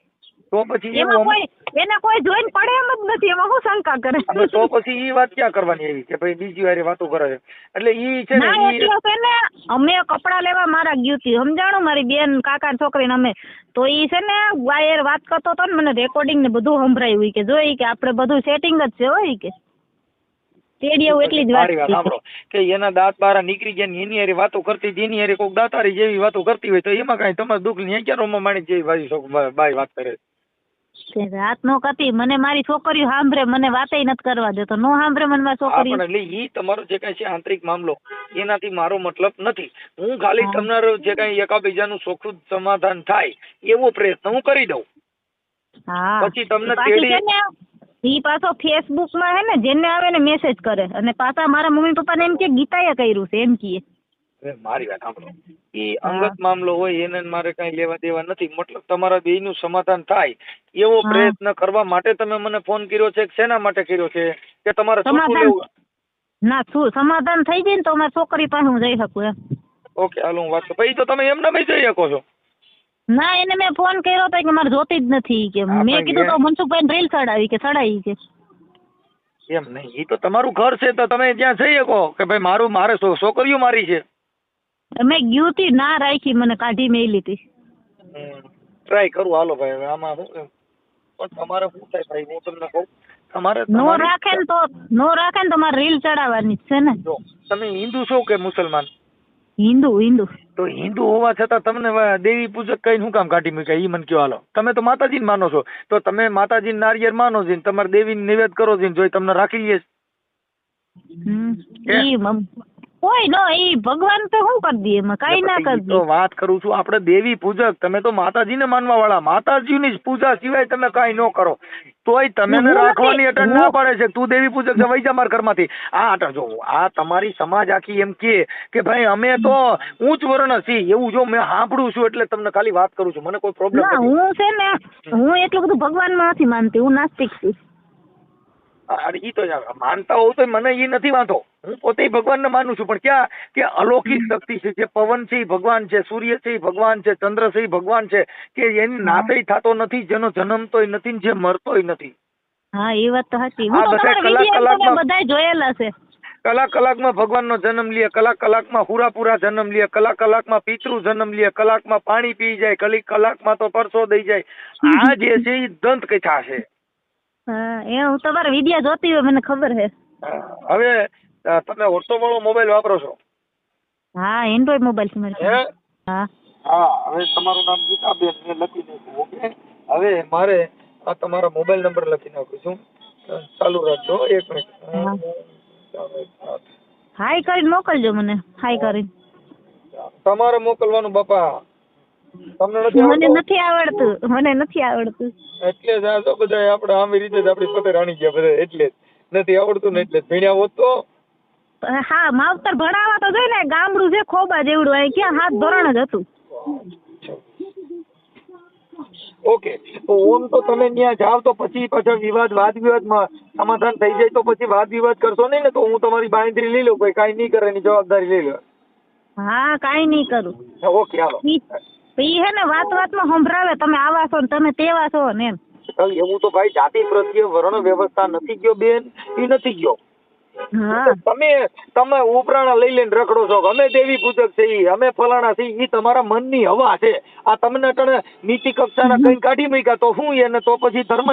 Speaker 3: તો પછી
Speaker 2: એમાં
Speaker 3: એવું
Speaker 2: કોઈ એને કોઈ જોઈને પડે એમ જ નથી. એમાં શું શંકા કરે?
Speaker 3: હવે તો પછી ઈ વાત ક્યાં કરવાની એવી કે ભાઈ બીજી વારે વાતો કરે છે. એટલે ઈ છે ને
Speaker 2: ના
Speaker 3: ઈ
Speaker 2: એટલે છે ને અમે કપડા લેવા મારા ગયું તી સમજાણું મારી બેન કાકા છોકરીને અમે તો ઈ છે ને વાયર વાત કરતો હતો ને મને રેકોર્ડિંગ ને બધું સંભળાયું ઈ કે જોઈ કે આપણે બધું સેટિંગ જ છે હોય કે તેડી એવું એટલી જ વાત
Speaker 3: મારી વાત
Speaker 2: છે.
Speaker 3: સાંભળો કે એના દાંત બારા નીકળી ગયા ને એની હારે વાતો કરતી હતી, એની હારે કોક દાતારી જેવી વાતો કરતી હોય તો એમાં કાંઈ તમારે દુઃખ નહીં. ક્યાં રોમા માણી જેવી બાઈ વાત કરે.
Speaker 2: કે રાત નો કતી મને મારી છોકરીઓ સાંભળે મને વાતય નથી કરવા દેતો નો સાંભળે મને મારી છોકરી.
Speaker 3: પણ એટલે ઈ તમારો જે કાંઈ છે આંતરિક મામલો એનાથી મારો મતલબ નથી. હું ખાલી તમારો જે કાંઈ એકાબીજાનું સુખદ સમાધાન થાય એવો પ્રયત્ન હું કરી દઉં.
Speaker 2: હા
Speaker 3: પછી તમને
Speaker 2: પાછી
Speaker 3: તેડી
Speaker 2: છે ને ઈ પાછો ફેસબુક માં હે ને જેને આવે ને મેસેજ કરે અને પાછા મારા મમ્મી પપ્પા ને એમ કે ગીતાએ કર્યું છે એમ કીએ.
Speaker 3: હવે મારી વાત સાંભળો. ઈ અંગત મામલો હોય એને મારે કાંઈ લેવા દેવા નથી. મતલબ તમારા બેયનું સમાધાન થાય એવો
Speaker 2: હા.
Speaker 3: પ્રયત્ન કરવા માટે તમે મને ફોન કર્યો છે કે શેના માટે કર્યો છે કે તમારે છૂટું
Speaker 2: સમાધાન
Speaker 3: લેવું?
Speaker 2: ના શું સમાધાન થઈ જાય ને તો મારી છોકરી પાસે હું જઈ શકું એમ.
Speaker 3: ઓકે હાલો હું વાત કરું. પછી તો તમે એમના ભાઈ જઈ શકો છો.
Speaker 2: ના એને મેં ફોન કર્યો હતો કે મારે જોતી જ નથી કે
Speaker 3: હા,
Speaker 2: મેં
Speaker 3: પણ
Speaker 2: કીધું તો મનસુખભાઈ રીલ ચડાવી કે ચડાવી કે
Speaker 3: એમ નહીં, ઈ તો તમારું ઘર છે તો તમે ત્યાં જઈ શકો કે ભાઈ મારે છોકરીઓ મારી છે.
Speaker 2: મેં ગયું તી ના રાખી મને કાઢી મેલી હતી.
Speaker 3: ટ્રાય કરું હાલો ભાઈ. હવે આમાં શું છે? પણ તમારે શું થાય ભાઈ હું તમને કહું તમારે
Speaker 2: નો રાખે ને તો મારે રીલ ચડાવવાની જ છે ને.
Speaker 3: જો તમે હિન્દુ છો કે મુસલમાન?
Speaker 2: હિન્દુ
Speaker 3: તો હિન્દુ હોવા છતાં તમને દેવી પૂજક કઈ શું કામ કાઢી મૂક્યા ઈ મને કયો હાલો. તમે તો માતાજીને માનો છો તો તમે માતાજીને નારિયેળ માનો છો ને તમારે દેવીને નિવેદ કરો છો ને જો તમને રાખી લે.
Speaker 2: કોઈ નો ઈ ભગવાન તો શું કરી દે એમાં કઈ ના કરી
Speaker 3: તો
Speaker 2: દે.
Speaker 3: વાત કરું છું આપણે દેવી પૂજક. તમે તો માતાજીને માનવા વાળા. માતાજીની જ પૂજા સિવાય તમે કાંઈ ન કરો તોય તમે
Speaker 2: હું
Speaker 3: રાખવાની
Speaker 2: નથી.
Speaker 3: અટન ના પાડે છે તું દેવી પૂજક છે વઈ જા મારા ઘરમાંથી. આ અટન જો આ તમારી સમાજ આખી એમ કે ભાઈ અમે તો ઊંચ વર્ણ છીએ એવું જો મેં સાંભળું છું એટલે તમને ખાલી વાત કરું છું. મને કોઈ પ્રોબ્લેમ
Speaker 2: ના
Speaker 3: નથી.
Speaker 2: હું છે ને હું એટલું બધું ભગવાનમાં નથી માનતી હું નાસ્તિક છું.
Speaker 3: ઈ તો માનતા હોવ તો મને ઈ નથી વાંધો. હું પોતે ભગવાનને માનું છું, પણ ક્યાં કે અલૌકિક શક્તિ છે, જે પવન છે એ ભગવાન છે, સૂર્ય છે એ ભગવાન છે, ચંદ્ર છે એ ભગવાન છે, કે એની નાશય થતો નથી, જેનો જન્મતોય નથી ને જે મરતોય નથી.
Speaker 2: હા એ વાત તો સાચી.
Speaker 3: આ
Speaker 2: હું તો
Speaker 3: બધા
Speaker 2: તમારા વિડીયો
Speaker 3: કલાકમાં
Speaker 2: બધાય જોયેલા છે.
Speaker 3: કલાકમાં ભગવાનનો જન્મ લે, કલાકમાં હુરાપુરા જન્મ લે, કલાકમાં પિતૃ જન્મ લે, કલાકમાં પાણી પી જાય, કલાકમાં તો પરસો દઈ જાય. આ જે છે એ દંત કથા છે.
Speaker 2: હા એ હું તમારા વિડીયો જોતી હોય, મને ખબર છે.
Speaker 3: હવે તમે ઓટો વાળો મોબાઈલ વાપરો છો?
Speaker 2: હા એન્ડ્રોઈડ મોબાઈલ છે મારી
Speaker 3: હે?
Speaker 2: પાસે. હા
Speaker 3: હા, હવે તમારું નામ ગીતાબેન મેં લખી નાખ્યું. ઓકે, હવે મારે આ તમારા મોબાઈલ નંબર લખી નાખું છું. ચાલુ રાખજો 1 મિનિટ.
Speaker 2: હાય કરીને મોકલજો મને, હાય કરીને.
Speaker 3: તમારે મોકલવાનું બાપા, તમને નથી
Speaker 2: મને
Speaker 3: આવડતું?
Speaker 2: નથી આવડતું, મને નથી આવડતું.
Speaker 3: એટલે જ આ તો બધા આપણે આવી રીતે જ આપણી પતે રાણી ગયા બધા, એટલે જ નથી આવડતું ને એટલે જ. ભણ્યા હોત તો
Speaker 2: હા માવતર ભણાવવા તો જોઈ ને, ગામડું છે ખોબા જેવડું, અહીં ક્યાં 7 ધોરણ જ હતું.
Speaker 3: ઓકે, તો ઓમ તો તમે ત્યાં જાવ તો પછી પાછા વાદ વિવાદમાં સમાધાન થઈ જાય તો પછી વાદ વિવાદ કરશો નહીં ને? તો હું તમારી બાંયધરી લઈ લઉં, ભાઈ કાંઈ નહીં કરે એની જવાબદારી લઈ લો.
Speaker 2: હા કાંઈ નહીં કરું.
Speaker 3: ઓકે હાલો.
Speaker 2: ઈ હે ને વાતમાં સંભળાવે, તમે આવા છો ને તમે તેવા છો ને એમ.
Speaker 3: એવું તો ભાઈ જાતિ પ્રત્યે વર્ણ વ્યવસ્થા નથી ગયો બેન, એ નથી ગયો.
Speaker 2: હા
Speaker 3: તમે ઉપરાણા લઈ લઈને રખડો છો, અમે દેવી પૂજક છે, અમે ફલાણા છે, એ તમારા મનની હવા છે. આ તમને નીચી કક્ષાના કઈ કાઢી મૂક્યા તો શું એને તો પછી ધર્મ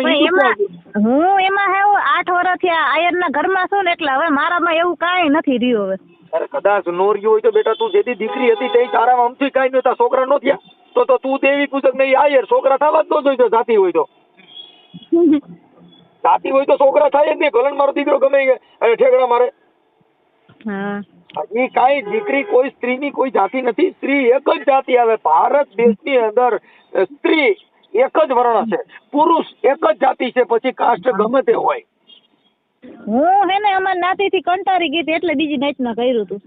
Speaker 2: હું એમાં હે 8 વર્ષથી આયરના ઘરમાં છું ને, એટલે હવે મારામાં એવું કાંઈ નથી રહ્યું. હવે
Speaker 3: અરે કદાચ નો રહ્યું હોય તો બેટા, તું જેથી દીકરી હતી તે તારામાં અમથી કાંઈ નહોતા, છોકરા નો થયા તો તું દેવી પૂજક નહીં આયર, છોકરા થવા જ ન જોઈતો. જાતિ હોય તો જાતિ હોય તો છોકરા થાય જ નહીં. ભલે મારો દીકરો ગમે ઠેકડા મારે. એ કાંઈ દીકરી કોઈ સ્ત્રીની કોઈ જાતિ નથી. સ્ત્રી એક જ જાતિ આવે. ભારત દેશની અંદર સ્ત્રી એક જ વર્ણ છે, પુરુષ એક જ જાતિ છે, પછી કાસ્ટ ગમે તે હોય.
Speaker 2: હું હે ને અમારી નાતીથી કંટાળી ગઈ એટલે બીજી નાતમાં કર્યું હતું.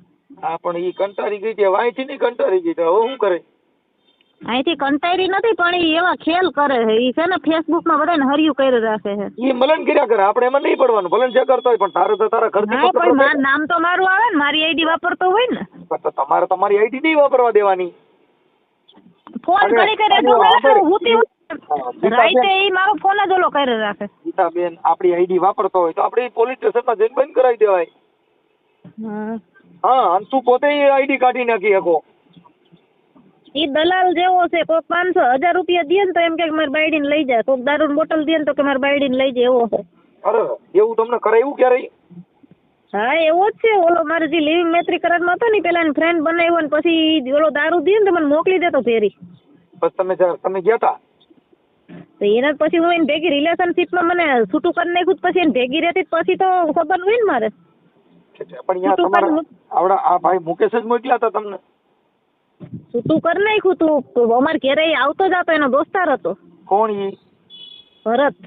Speaker 3: હા પણ ઈ કંટાળી ગઈ છે, વાંચી નહીં કંટાળી ગઈ, હવે શું કરે?
Speaker 2: અહીંથી કંટાળી નથી, પણ ઈ એવા ખેલ કરે છે. ઈ છે ને ફેસબુકમાં બધાને હરિયું કરી રાખે છે.
Speaker 3: ઈ મલન કર્યા કરે, આપણે એમાં નહીં પડવાનું. ભલે જે કરતો હોય, પણ તારે તો તારા ઘરથી
Speaker 2: હા પણ મારું નામ તો મારું આવે ને, મારી આઈડી વાપરતો હોય ને.
Speaker 3: તો તમારે તમારી આઈડી નહીં વાપરવા દેવાની.
Speaker 2: ફોન કરી હોતી રાઈતે ઈ મારો ફોન જ ઓલો કરી રાખે.
Speaker 3: ગીતાબેન આપણી આઈડી વાપરતો હોય તો આપણે પોલીસ સ્ટેશનમાં જઈને બંધ કરાવી દેવાય. હા, અને તું પોતે આઈડી કાઢી નાખી શકો.
Speaker 2: ઈ દલાલ જેવો છે, કોક 500-1000 રૂપિયા દે ને તો એમ કે મારી બાયડીને લઈ જાય, કોક દારૂની બોટલ દે ને તો કે મારી બાયડીને લઈ જાય, એવો છે.
Speaker 3: અરે એવું તમને કરાયું ક્યારે?
Speaker 2: હા એવો જ છે. ઓલો મારે જે લિવિંગ મૈત્રી કરારમાં હતો ને, પેલા ફ્રેન્ડ બનાવ્યો ને પછી ઓલો દારૂ દે ને તો મને મોકલી દેતો ફેરી.
Speaker 3: બસ તમે ગયા તા
Speaker 2: તો એના પછી હું એને ભેગી રિલેશનશીપમાં મને છૂટું કરી નાખ્યું, પછી એને ભેગી રહેતી પછી તો ખબર હોય ને મારે.
Speaker 3: પણ યા તમારા આવડા આ ભાઈ મુકેશ જ મોકલ્યા હતા તમને?
Speaker 2: છૂટું કરી નાખ્યું તું. અમારે ઘરે આવતો જ હતો, એનો દોસ્તાર હતો.
Speaker 3: કોણ ઈ?
Speaker 2: ભરત.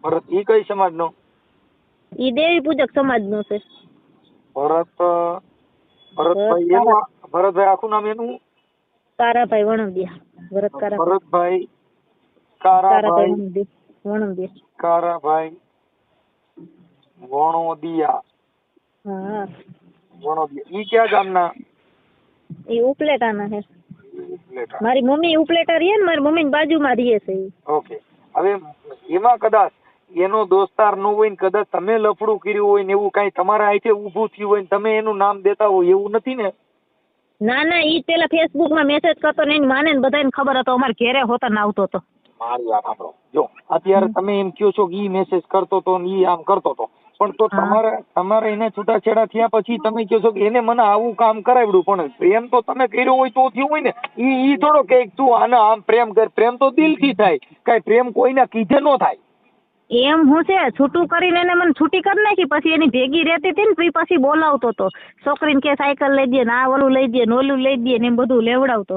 Speaker 3: ભરત ઈ કઈ સમાજનો?
Speaker 2: ઈ દેવી પૂજક સમાજનો છે.
Speaker 3: ભરતભાઈ આખું નામ એનું?
Speaker 2: કારાભાઈ વણંદિયા.
Speaker 3: ભરતભાઈ કારાભાઈ વણોદિયા.
Speaker 2: હા
Speaker 3: વણોદિયા. ઈ ક્યાં ગામના?
Speaker 2: ઈ ઉપલેટાના છે. મારી મમ્મી ઉપલેટા રહે ને, મારી મમ્મી ની બાજુમાં રહે છે.
Speaker 3: ઓકે, હવે એમાં કદાચ એનો દોસ્તાર નો હોય ને કદાચ તમે લફડું કર્યું હોય ને એવું કઈ તમારા અહીંથી ઊભું થયું હોય ને તમે એનું નામ દેતા હોય એવું નથી ને?
Speaker 2: ના ના, ઈ પેલા ફેસબુક માં મેસેજ કરતો ને એની માને ને બધાને ખબર હતો, અમારે ઘેરે હોતા ને આવતો હતો.
Speaker 3: મારી વાત સાંભળો, જો અત્યારે તમે એમ કહો છો કે ઈ મેસેજ કરતો તો ને ઈ આમ કરતો તો, પણ તો તમારે એને છૂટાછેડા થયા પછી તમે કહો છો કે એને મને આવું કામ કરાવ્યું, પણ પ્રેમ તો તમે કર્યો હોય તો થયું હોય ને. ઈ થોડો કે તું આને આમ પ્રેમ કર. પ્રેમ તો દિલથી થાય, કઈ પ્રેમ કોઈના કીધે નો થાય.
Speaker 2: એમ હું છે, છૂટું કરીને એને મને છૂટી કરી નાખી, પછી એની ભેગી રહેતી હતી ને પછી બોલાવતો હતો. છોકરીને કે સાયકલ લઈ દે ને આ ઓલું લઈ દે ને ઓલું લઈ દે ને એમ બધું લેવડાવતો.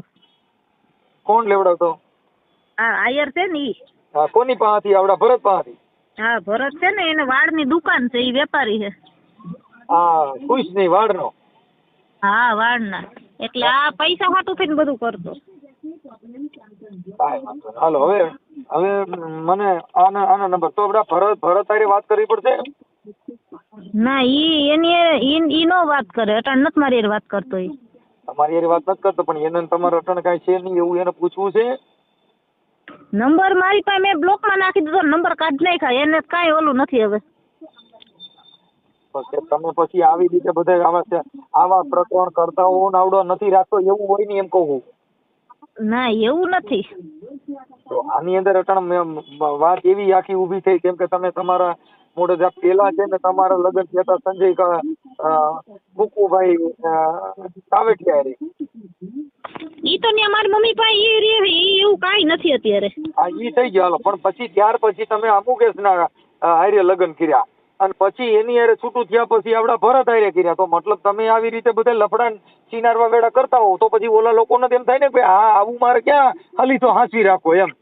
Speaker 3: કોણ લેવડાવતો?
Speaker 2: હા આયર છે ને ઈ.
Speaker 3: હા, કોની પાસેથી? આવડા ભરત પાસેથી?
Speaker 2: હા ભરત છે ને, એને વાળની દુકાન છે, ઈ વેપારી છે.
Speaker 3: હા, ખુશ નહીં વાળનો?
Speaker 2: હા વાળના. એટલે આ પૈસા હાટું થઈને બધું કરતો.
Speaker 3: હાલો, હવે મને આના નંબર તો ભરત હારે વાત કરવી પડશે.
Speaker 2: ના ઈ નો વાત કરે, અટાણ નથી મારી હારે વાત કરતો ઈ.
Speaker 3: તમારી હારે વાત નથી કરતો, પણ એને તમારે અટણ કાંઈ છે નહીં એવું એને પૂછવું છે.
Speaker 2: નંબર મારી પાસે મેં બ્લોકમાં નાખી દીધો, નંબર કાઢી નાખ્યા, એને કાંઈ ઓલું નથી હવે.
Speaker 3: પછી તમે પછી આવી રીતે બધા આવા પ્રકરણ કરતા હો ને આવડો નથી રાખતો એવું હોય ને એમ કહું.
Speaker 2: ના એવું નથી.
Speaker 3: તો આની અંદર અટણ વાત એવી આખી ઊભી થઈ કેમ કે તમે તમારા મોઢે જ્યાં પેલા છે ને તમારા લગ્ન થયા હતા સંજય કુકુભાઈ કાવેટિયા રે.
Speaker 2: ઈ તો ને મારી મમ્મી પાસે ઈ રે, ઈ એવું કાંઈ નથી અત્યારે.
Speaker 3: હા ઈ થઈ ગયો હાલો, પણ પછી ત્યાર પછી તમે અમુકેશ ના હારે લગ્ન કર્યા અને પછી એની હારે છૂટું થયા પછી આપડા ભરત હારે કર્યા, તો મતલબ તમે આવી રીતે બધા લફડા ચીનારવા વેડા કરતા હો તો પછી ઓલા લોકોને એમ થાય ને કે હા આવું મારે ક્યાં ખાલી તો હાંસવી રાખો એમ.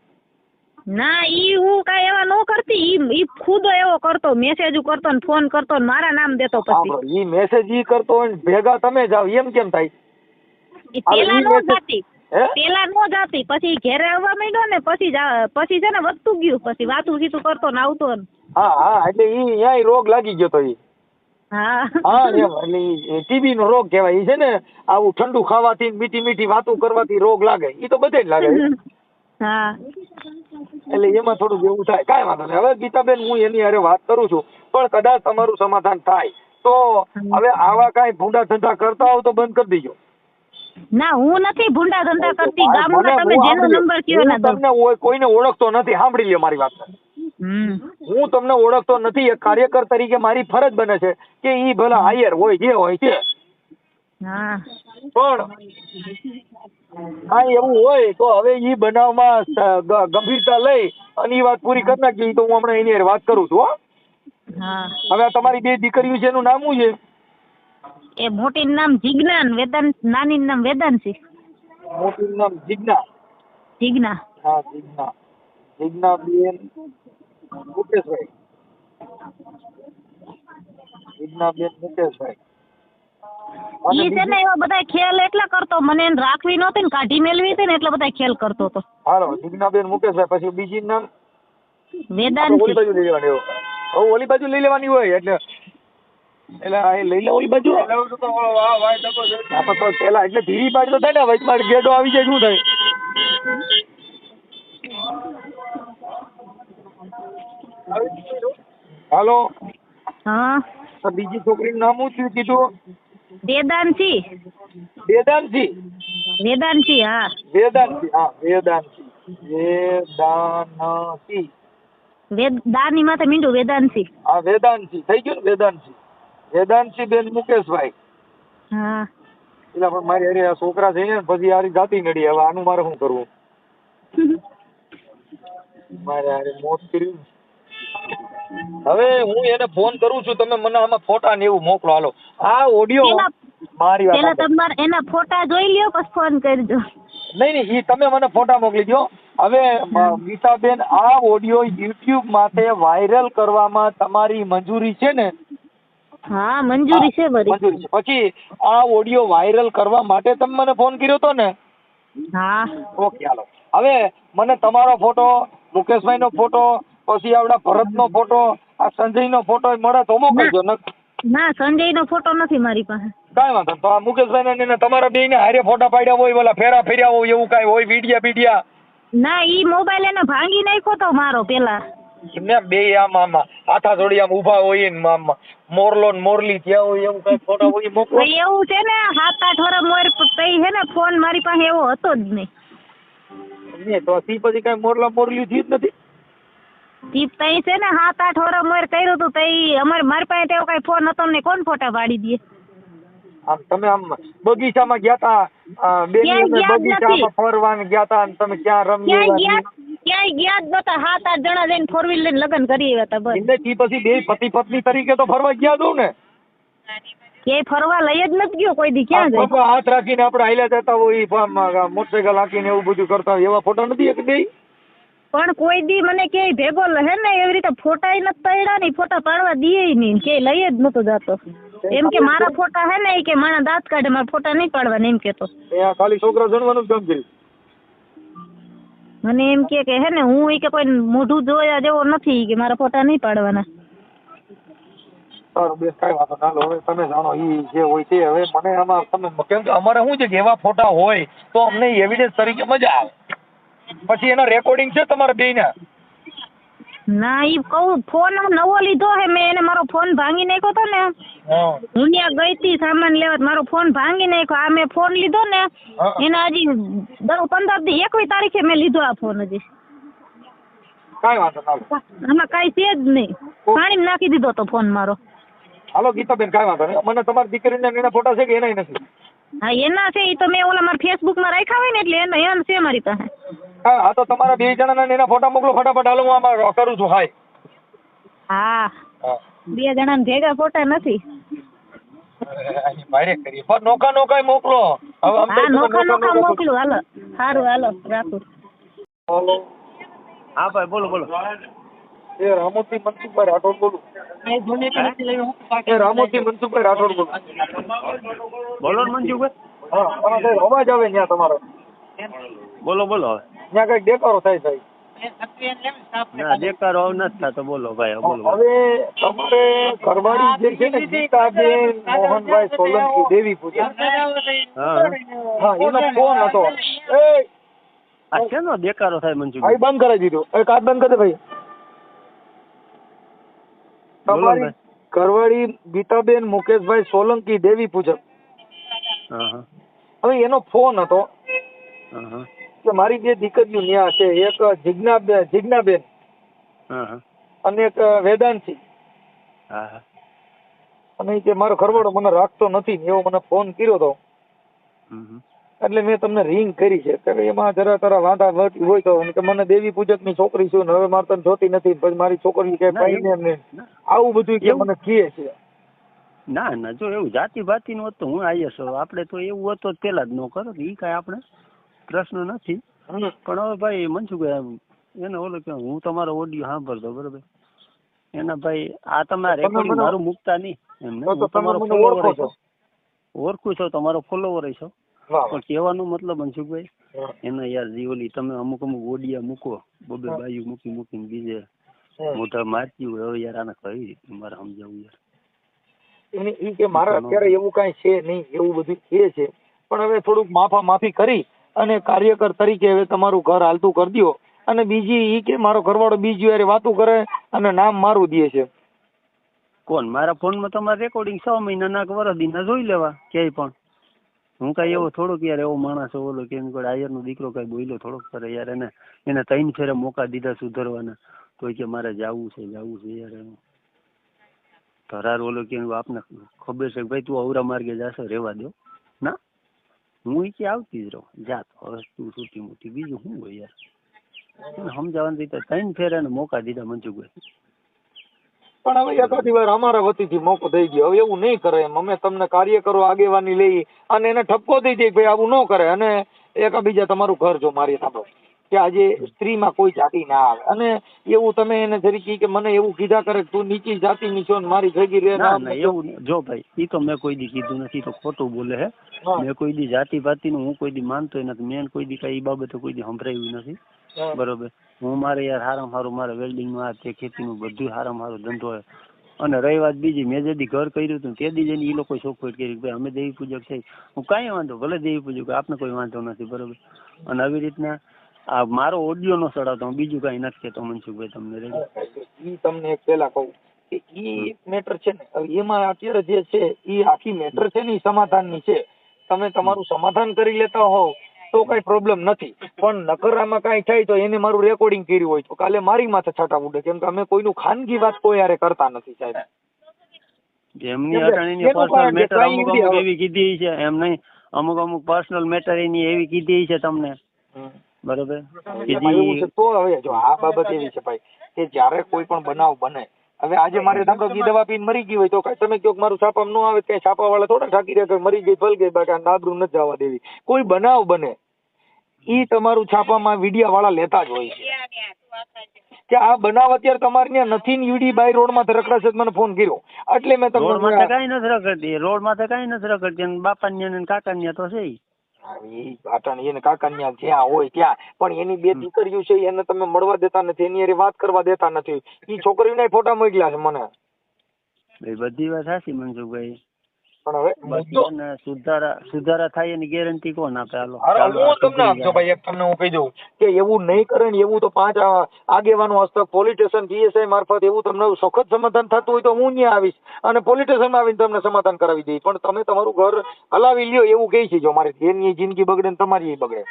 Speaker 2: ના ઈ હું કાંઈ એવા નો કરતી, ઈ ખુદ એવો કરતો, મેસેજ કરતો ને ફોન કરતો ને મારા નામ દેતો. પછી
Speaker 3: ઈ મેસેજ ઈ કરતો હોય ભેગા તમે જાવ એમ કેમ થાય?
Speaker 2: પેલા નો જાતી, પેલા નો જાતી, પછી ઘેરે આવવા માંડ્યો ને પછી છે ને વધતું ગયું, પછી વાતું સીતું કરતો ને આવતો ને.
Speaker 3: હા એટલે ઈ ન્યાય રોગ લાગી ગયો તો ઈ.
Speaker 2: હા
Speaker 3: એમ એટલે ટીબી નો રોગ કહેવાય. ઈ છે ને આવું ઠંડુ ખાવાથી મીઠી મીઠી વાતો કરવાથી રોગ લાગે, ઈ તો બધે જ લાગે.
Speaker 2: હા
Speaker 3: એટલે એમાં થોડુંક એવું થાય. કાંઈ વાંધો નહીં. હવે ગીતાબેન હું એની હારે વાત કરું છું, પણ કદાચ તમારું સમાધાન થાય તો હવે આવા કાંઈ ભૂંડા ધંધા કરતા હો તો બંધ કરી દેજો.
Speaker 2: ના હું નથી ભૂંડા ધંધા કરતી, ગામમાં તમે જેનો નંબર કયો ના દો.
Speaker 3: તમને કોઈને ઓળખતો નથી, સાંભળી લ્યો મારી વાત. હું તમને ઓળખતો નથી, એક કાર્યકર તરીકે મારી ફરજ બને છે કે ઈ ભલા હાયર હોય જે હોય છે, પણ કાંઈ એવું હોય તો હવે ઈ બનાવમાં ગંભીરતા લઈ અને ઈ વાત પૂરી કરી નાખી. તો હું હમણાં એની હારે વાત કરું છું. હો હવે તમારી બે દીકરીઓ છે એનું નામ શું છે?
Speaker 2: એ મોટી નામ જીજ્ઞા, વેદાંત, નાની નામ વેદાંશી.
Speaker 3: મોટી નામ જીજ્ઞા.
Speaker 2: જીજ્ઞા.
Speaker 3: હા જીજ્ઞા. જીજ્ઞા બેન મુકેશભાઈ. જીજ્ઞા બેન મુકેશભાઈ.
Speaker 2: ઈ છે ને એવા બધા ખેલ એટલા કરતો, મને એને રાખવી નહોતી ને કાઢી મેળવી હતી ને એટલે બધા ખેલ કરતો હતો.
Speaker 3: હાલો જીજ્ઞા બેન મુકેશભાઈ. પછી બીજી નામ
Speaker 2: વેદાંશી.
Speaker 3: ઓલી બાજુ લઈ લેવાની હોય, ઓલી બાજુ લઈ લેવાની હોય એટલે લઈ લે ઓલી બાજુ. પેલા એટલે ધીરી બાજુ તો થાય ને, વચમાં ગેડો આવી જાય શું થાય? હાલો.
Speaker 2: હા
Speaker 3: બીજી છોકરીનું નામ શું કીધું?
Speaker 2: વેદાંશી.
Speaker 3: વેદાંશી.
Speaker 2: વેદાંશી હા.
Speaker 3: વેદાંશી. હા વેદાંશી. વેદાંશી.
Speaker 2: દાની માથે મીંડું વેદાંશી.
Speaker 3: હા વેદાંશી થઈ ગયું ને. વેદાંશી. વેદાંશી બેન મુકેશભાઈ.
Speaker 2: હા
Speaker 3: એટલે પણ મારી હારે આ છોકરા છે ને પછી આરી જાતી નડી. હવે આનું મારે શું કરવું? મારે હારે મોત કર્યું. હવે હું એને ફોન કરું છું, તમે મને આમાં ફોટા ને એવું મોકલો. હાલો આ ઓડિયો મારી વાત.
Speaker 2: પેલા તમારે એના ફોટા જોઈ લ્યો પછી ફોન કરજો.
Speaker 3: નહીં ઈ તમે મને ફોટા મોકલી દો. હવે ગીતાબેન આ ઓડિયો યુટ્યુબ માથે વાયરલ કરવામાં તમારી મંજૂરી છે ને?
Speaker 2: હા મંજૂરી છે બરી.
Speaker 3: મંજૂરી છે. પછી આ ઓડિયો વાયરલ કરવા માટે તમે મને ફોન કર્યો તો ને?
Speaker 2: હા
Speaker 3: ઓકે હાલો. હવે મને તમારો ફોટો, મુકેશભાઈનો ફોટો, પછી આપડા ભરતનો ફોટો, આ સંજયનો ફોટો મળે તો મોકલજો.
Speaker 2: ના સંજયનો ફોટો નથી મારી પાસે.
Speaker 3: કાંઈ વાંધો. તો આ મુકેશભાઈ ને તમારા બેયને હારે ફોટા પાડ્યા હોય, ઓલા ફેરા ફેર્યા હોય એવું કાંઈ હોય, બીડિયા? ના
Speaker 2: ઈ મોબાઈલ એને ભાંગી નાખ્યો તો મારો પેલા.
Speaker 3: ને બે આમ હાથા જોડી આમ ઊભા હોય ને આમ મોરલો ને મોરલી થયા હોય એવું કઈ ફોટા હોય મોકલો.
Speaker 2: એવું છે ને 7-8 વર્ષ મોર તઈ હે ને ફોન મારી પાસે એવો હતો જ નહીં.
Speaker 3: તો સી પછી કઈ મોરલા મોરલી થયું જ નથી.
Speaker 2: ટીપ તઈ છે ને 7-8 વર્ષ મોર કર્યું હતું તઈ મારી પાસે તેવો કઈ ફોન હતો ને કોણ ફોટા પાડી દે.
Speaker 3: આમ તમે આમ બગીચામાં ગયા તા, બગીચામાં ફરવા ગયા તા, તમે ક્યાં રમ્યા?
Speaker 2: ક્યાંય ગયા જ નતા. 7-8 જણા જઈને 4-wheel લઈને લગ્ન કરી આવ્યા હતા બસ.
Speaker 3: એમનેથી પછી બે પતિ પત્ની તરીકે તો ફરવા ગયા દઉં ને.
Speaker 2: ક્યાંય ફરવા લઈ જ નથી ગયો કોઈ દી. ક્યાં જાય?
Speaker 3: હાથ રાખીને આપણે હાલ્યા જતા હોય, મોટરસાયકલ હાંકીને એવું બધું કરતા હોય, એવા ફોટા નથી એક બે?
Speaker 2: પણ કોઈ દી મને ક્યાંય ભેગો હે ને એવી રીતે ફોટા નથી પડ્યા ને, ફોટા પાડવા દે નહીં, ક્યાંય લઈ જ નતો જતો. એમ કે મારા ફોટા હે ને કે મારા દાંત કાઢે, મારા ફોટા નહીં પાડવાના એમ કેતો.
Speaker 3: ખાલી છોકરા જણવાનું કામ કર્યું.
Speaker 2: મને એમ કે હે ને હું કે કોઈ મોઢું જોયા જેવો નથી કે મારા ફોટા નહીં પાડવાના.
Speaker 3: સારું બેન, કાંઈ વાંધો ના લો. હવે તમે જાણો ઈ જે હોય તે. હવે મને આમાં તમે કેમ કે અમારે શું છે કે એવા ફોટા હોય તો અમને એવિડન્સ તરીકે મજા આવે. પછી એના રેકોર્ડિંગ છે તમારા બેયના?
Speaker 2: ના ઈ કહું ફોન નવો લીધો હે મેં, એને મારો ફોન ભાંગી નાખ્યો તો ને,
Speaker 3: હા
Speaker 2: હું ત્યાં ગઈ તી સામાન લેવા, મારો ફોન ભાંગી નાખ્યો. આ મેં ફોન લીધો ને
Speaker 3: હા.
Speaker 2: એના હજી 15 તારીખે મેં લીધો આ ફોન. હજી
Speaker 3: કાંઈ વાંધો ના લો.
Speaker 2: આમાં કાંઈ છે જ નહીં, પાણીમાં નાખી દીધો તો ફોન મારો.
Speaker 3: હાલો ગીતાબેન, કાંઈ વાંધો નહીં. મને તમારી દીકરીના એના ફોટા છે કે એનાય નથી?
Speaker 2: હા એના છે, ઈ તો મેં ઓલા મારા ફેસબુકમાં રાખ્યા હોય ને એટલે એના છે મારી પાસે.
Speaker 3: હા તો તમારા 2 જણાના એના ફોટા મોકલો ફટાફટ. હાલો હું આમાં કરું છું. હાય.
Speaker 2: હા
Speaker 3: હા
Speaker 2: 2 જણાને ભેગા ફોટા નથી.
Speaker 3: મારે કરીએ પણ નોકા મોકલો. હવે આમ
Speaker 2: હા
Speaker 3: તો
Speaker 2: નોખા મોકલું. હાલો સારું, હાલો રાખું.
Speaker 3: હાલો.
Speaker 4: હા ભાઈ બોલો.
Speaker 3: એ રામોથી મનસુખભાઈ રાઠોડ બોલું. એ રામોથી મનસુખભાઈ રાઠોડ બોલું.
Speaker 4: બોલો ને મનસુખભાઈ.
Speaker 3: હા અને સાહેબ અવાજ આવે ત્યાં તમારો.
Speaker 4: બોલો હવે.
Speaker 3: ત્યાં કઈક દેખાડો થાય સાહેબ.
Speaker 4: ના દેખાડો નથી થતો. બોલો ભાઈ બોલો.
Speaker 3: હવે તમારે ઘરવાળી જે છે ને ગીતાબેન મોહનભાઈ સોલંકી દેવી પૂજક,
Speaker 4: હા
Speaker 3: હા એનો ફોન હતો.
Speaker 4: આ શેનો દેખાડો થાય
Speaker 3: ભાઈ
Speaker 4: મનસુખભાઈ?
Speaker 3: બંધ કરાવી દીધો. કાચ બંધ કરી દે ભાઈ. તમારી ઘરવાળી ગીતાબેન મુકેશભાઈ સોલંકી દેવી પૂજક,
Speaker 4: હા
Speaker 3: હવે એનો ફોન હતો
Speaker 4: હા
Speaker 3: કે મારી 2 દીકરીઓ ન્યા છે, એક જિજ્ઞાબેન
Speaker 4: હા
Speaker 3: અને એક વેદાંશી,
Speaker 4: હા
Speaker 3: અને કે મારો ઘરવાળો મને રાખતો નથી ને એવો મને ફોન કર્યો હતો. એટલે મેં તમને રિંગ કરી છે કે એમાં જરા તારા વાંધા વળતી હોય તો, કે મને દેવી પૂજક ની છોકરી છું ને હવે મારે તને જોતી નથી, પછી મારી છોકરી કે ભાઈને ને આવું બધું કે મને કહે છે.
Speaker 4: ના જો એવું જાતિ ભાતી નું હતું હું આવીશ. આપણે તો એવું હતું પેલા જ ન કરો. ઈ કાંઈ આપણે પ્રશ્ન નથી. પણ હવે ભાઈ મનસુખભાઈ એને ઓલો કે હું તમારો ઓડિયો સાંભળતો બરોબર, એના ભાઈ આ તમારે રેકોર્ડિંગ મારું મૂકતા નહીં એમને. હું તમારો ફોલોવર છો, ઓળખું છો, તમારો ફોલોવર છો. પણ કહેવાનો મતલબ મનસુખભાઈ એને યાર જીવલી તમે અમુક ઓડિયા મૂકો, બબે બાયું મૂકીને બીજે મોઢા મારતી હોય. હવે યાર આને કઈ રીતે મારે સમજાવું યાર?
Speaker 3: ઈ કે મારે અત્યારે એવું કઈ છે નહીં, એવું બધું કે છે. પણ હવે થોડુંક માફી કરી અને કાર્યકર તરીકે હવે તમારું ઘર હાલતું કરી દો. અને બીજી ઈ કે મારો ઘરવાળો બીજી યારે વાતું કરે અને નામ મારું દે છે.
Speaker 4: કોણ? મારા ફોનમાં તમારે રેકોર્ડિંગ 6 મહિના વર્ષ દીના જોઈ લેવા ક્યાંય પણ. હું કઈ એવો થોડોક યાર એવો માણસ ઓલો કે આયર નો દીકરો કઈ બોલ્યો થોડોક કરે યાર. એને 3 ફેરે મોકા દીધા સુધરવાના તો કે મારે જાવું છે યાર. એનું ધરાર ઓલો કે આપને ખબર છે ભાઈ તું અવરા માર્ગે જાશો રેવા દો ના, હું કે આવતી જ રહું જા તો હવે તું છૂટી મોટી બીજું શું હોય યાર. સમજાવવાની રીતે 3 ફેરે એને મોકા દીધા મનસુખભાઈ.
Speaker 3: પણ હવે એકાદી વાર અમારા વતીથી મોકો થઈ ગયો. હવે એવું નહીં કરે એમ. અમે તમને કાર્યકરો આગેવાની લઈ અને એને ઠપકો દઈ દઈએ ભાઈ આવું ન કરે. અને એકાબીજા તમારું ઘર જો મારી સાંભળો કે આજે સ્ત્રીમાં કોઈ જાતિ ના આવે. અને એવું તમે એને જરી કે મને એવું કીધા કરે તું નીચી જાતિની છો ને મારી ભેગી રહે.
Speaker 4: ના એવું જો ભાઈ ઈ તો મેં કોઈ દી કીધું નથી, તો ખોટું બોલે હે. મેં કોઈ દી જાતિ ભાતી નું હું કોઈ દી માનતો નથી. મેં કોઈ દી કઈ બાબતે કોઈ દી સંભળાવ્યું નથી બરોબર. હું મારે યાર હારામાં હારું મારે વેલ્ડિંગ નું આ તે ખેતી નું બધું હારામાં હારો ધંધો હોય. અને રહી વાત બીજી, મેં જે દી ઘર કર્યું હતું તે દી જઈને ઈ લોકો ચોખવટ કરી ભાઈ અમે દેવી પૂજક છે. હું કાંઈ વાંધો ભલે દેવી પૂજક આપને કોઈ વાંધો નથી બરોબર. અને આવી રીતના આ મારો ઓડિયો નો ચડાવતો હું બીજું કઈ નથી કેતો મનસુખભાઈ તમને.
Speaker 3: ઈ તમને એક પેલા કહું કે ઈ મેટર છે ને એમાં અત્યારે જે છે ઈ આખી મેટર છે ને ઈ સમાધાનની છે. તમે તમારું સમાધાન કરી લેતા હોવ તો કઈ પ્રોબ્લેમ નથી. પણ નકરામાં કઈ થાય તો એને મારું રેકોર્ડિંગ કર્યું હોય તો કાલે મારી માથે છાંટા ઉડે. કેમ કે અમે કોઈનું ખાનગી વાત કોઈ યારે કરતા નથી સાહેબ.
Speaker 4: એમની અટાણીની પર્સનલ મેટર અમુક એવી કીધી છે એમ નહીં, અમુક પર્સનલ મેટર એની એવી કીધી છે તમને બરોબર.
Speaker 3: તો હવે જો આ બાબત એવી છે ભાઈ કે જયારે કોઈ પણ બનાવ બને, હવે આજે મારે ધારો દવા પીને મરી ગઈ હોય તો કઈ તમે કહો મારું છાપામાં ન આવે, કઈ છાપા વાળા થોડા ઠાકી રહ્યા કે મરી ગઈ ભલ ગઈ બાકી નાબરૂ નથી જવા દેવી. કોઈ બનાવ બને ઈ તમારું છાપામાં વિડિયા વાળા લેતા જ હોય છે કે આ બનાવ અત્યારે તમારે ત્યાં નથી ને યુડી બાય રોડ માં રખડાશે મને ફોન કર્યો એટલે મેં તમને
Speaker 4: રોડ માં કઈ નથી રખડતી, રોડ માં કઈ નથી રખડતી. બાપા ને કાકા ને તો છે
Speaker 3: એને કાકા જ્યાં હોય ત્યાં. પણ એની 2 દીકરીઓ છે એને તમે મળવા દેતા નથી, એની વાત કરવા દેતા નથી. ઈ છોકરીઓના ફોટા મોકલ્યા છે મને.
Speaker 4: એ બધી વાત સાચી મનસુખભાઈ,
Speaker 3: પણ હવે
Speaker 4: બાકી
Speaker 3: મુદ્દો
Speaker 4: એને સુધારા થાય એની ગેરંટી કોણ આપે? હાલો
Speaker 3: અરે
Speaker 4: ચાલો
Speaker 3: હું
Speaker 4: આ
Speaker 3: તમને
Speaker 4: સુધરી
Speaker 3: આપજો
Speaker 4: જાય.
Speaker 3: ભાઈ, એક તમને હું કહી દઉં કે એવું નહીં કરે ને એવું તો 5 આગેવાનો હસ્તક પોલીસ સ્ટેશન PSI મારફત એવું તમને સખત સમાધાન થતું હોય તો હું ત્યાં આવીશ અને પોલીસ સ્ટેશનમાં આવીને તમને સમાધાન કરાવી દઈશ. પણ તમે તમારું ઘર હલાવી લ્યો એવું કહે છે. જો મારી એની જિંદગી બગડે ને તમારી બગડે.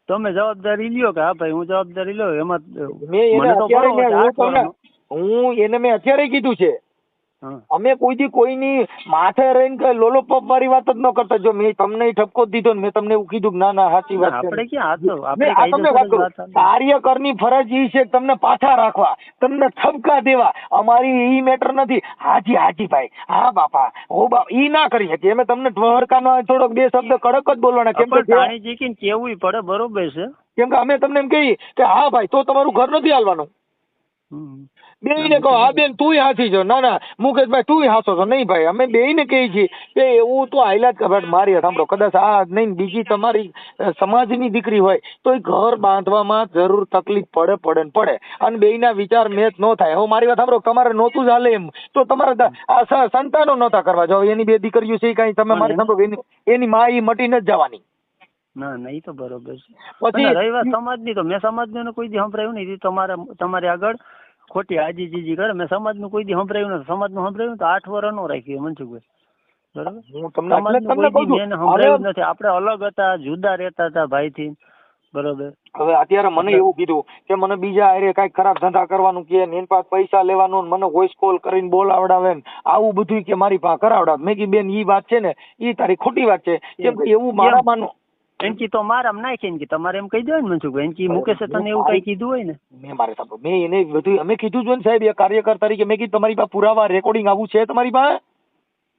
Speaker 4: તમે જવાબદારી લ્યો કે હા ભાઈ હું જવાબદારી લઉં એમાં?
Speaker 3: મેં એને
Speaker 4: મને તો
Speaker 3: અત્યારે
Speaker 4: બરોબર છે, 8 વર્ષનો.
Speaker 3: હું એને મેં અત્યારે કીધું છે,
Speaker 4: હા.
Speaker 3: અમે કોઈની માથે રહીને કઈ લોલોપપ વાળી વાત જ ન કરતા. જો મેં તમને ઠપકો જ દીધો ને મેં તમને એવું કીધું કે ના ના સાચી વાત છે.
Speaker 4: આપણે ક્યાં આ તો
Speaker 3: મેં
Speaker 4: આપણે
Speaker 3: આ તમને વાત
Speaker 4: કાયદેસર જ
Speaker 3: કરું,
Speaker 4: વાત આવી.
Speaker 3: કાર્યકરની ફરજ એ છે કે તમને પાછા રાખવા, તમને ઠપકા દેવા. અમારી ઈ મેટર નથી. હાજી હાજી ભાઈ, હા બાપા, હો બાપ, ઈ ના કરી શકીએ. અમે તમને ઢવરકાનો થોડોક 2 શબ્દ કડક જ બોલવાના. કેમ
Speaker 4: પણ
Speaker 3: કે
Speaker 4: તાણી જીકીને કેવું પડે, બરોબર છે.
Speaker 3: કેમ કે અમે તમને એમ કહીએ કે હા ભાઈ તો તમારું ઘર નથી હાલવાનું.
Speaker 4: હમ.
Speaker 3: બેયને કહો હા બેન તુંય હાથી છો, ના ના મુકેશભાઈ તુંય હાસો છો. નહીં ભાઈ, અમે બેયને કહીએ છીએ કે એવું તો હાલ્યા જ કરે. મારી સાંભળો, કદાચ આ નહીં બીજી તમારી સમાજની દીકરી હોય તો એ ઘર બાંધવામાં જરૂર તકલીફ પડે ને પડે, અને બેયના વિચાર મેચ ન થાય. હવે મારી વાત સાંભળો, તમારે નહોતું જ હાલે એમ તો તમારે આ સંતાનો નહોતા કરવા જાવ. એની 2 દીકરીઓ છે કઈ તમે મારી સાંભળો, એની માં ઈ મટીને જ જવાની.
Speaker 4: ના ના, એ તો બરોબર છે.
Speaker 3: પછી
Speaker 4: અને રહી વાત સમાજની, તો મેં સમાજનું કોઈ દી સંભળાયું નહીં. તમારે આગળ ખોટી આજીજીજી કરે. મેં સમાજનું કોઈ દી સંભળાયું નથી. સમાજનું સંભળાયું તો 8 વર્ષ નો રાખ્યું મનસુખભાઈ, બરોબર?
Speaker 3: હું તમને
Speaker 4: સમાજનું કોઈ દી મેં સંભળાયું નથી. આપણે અલગ હતા, જુદા રહેતા હતા ભાઈથી, બરોબર.
Speaker 3: હવે અત્યારે મને એવું કીધું કે મને બીજા હારે કઈ ખરાબ ધંધા કરવાનું કે એની પાસે પૈસા લેવાનું, મને વોઇસ કોલ કરીને બોલાવડાવે ને આવું બધું કે મારી પાસે કરાવડાવે. મેં કીધું બેન ઈ વાત છે ને ઈ તારી ખોટી વાત છે. કેમ કે એવું મારા માનું
Speaker 4: એનકી તો મારામ નાખે ને તમારે એમ કહી દો ને મનસુખભાઈ, એનકી મુકેશે તને એવું કઈ કીધું હોય ને?
Speaker 3: મેં મારે સાંભળો, મેં એને બધું અમે કીધું જ ને સાહેબ, એ કાર્યકર તરીકે મેં કીધું તમારી પાસે પુરાવા રેકોર્ડિંગ આવું છે તમારી પાસે?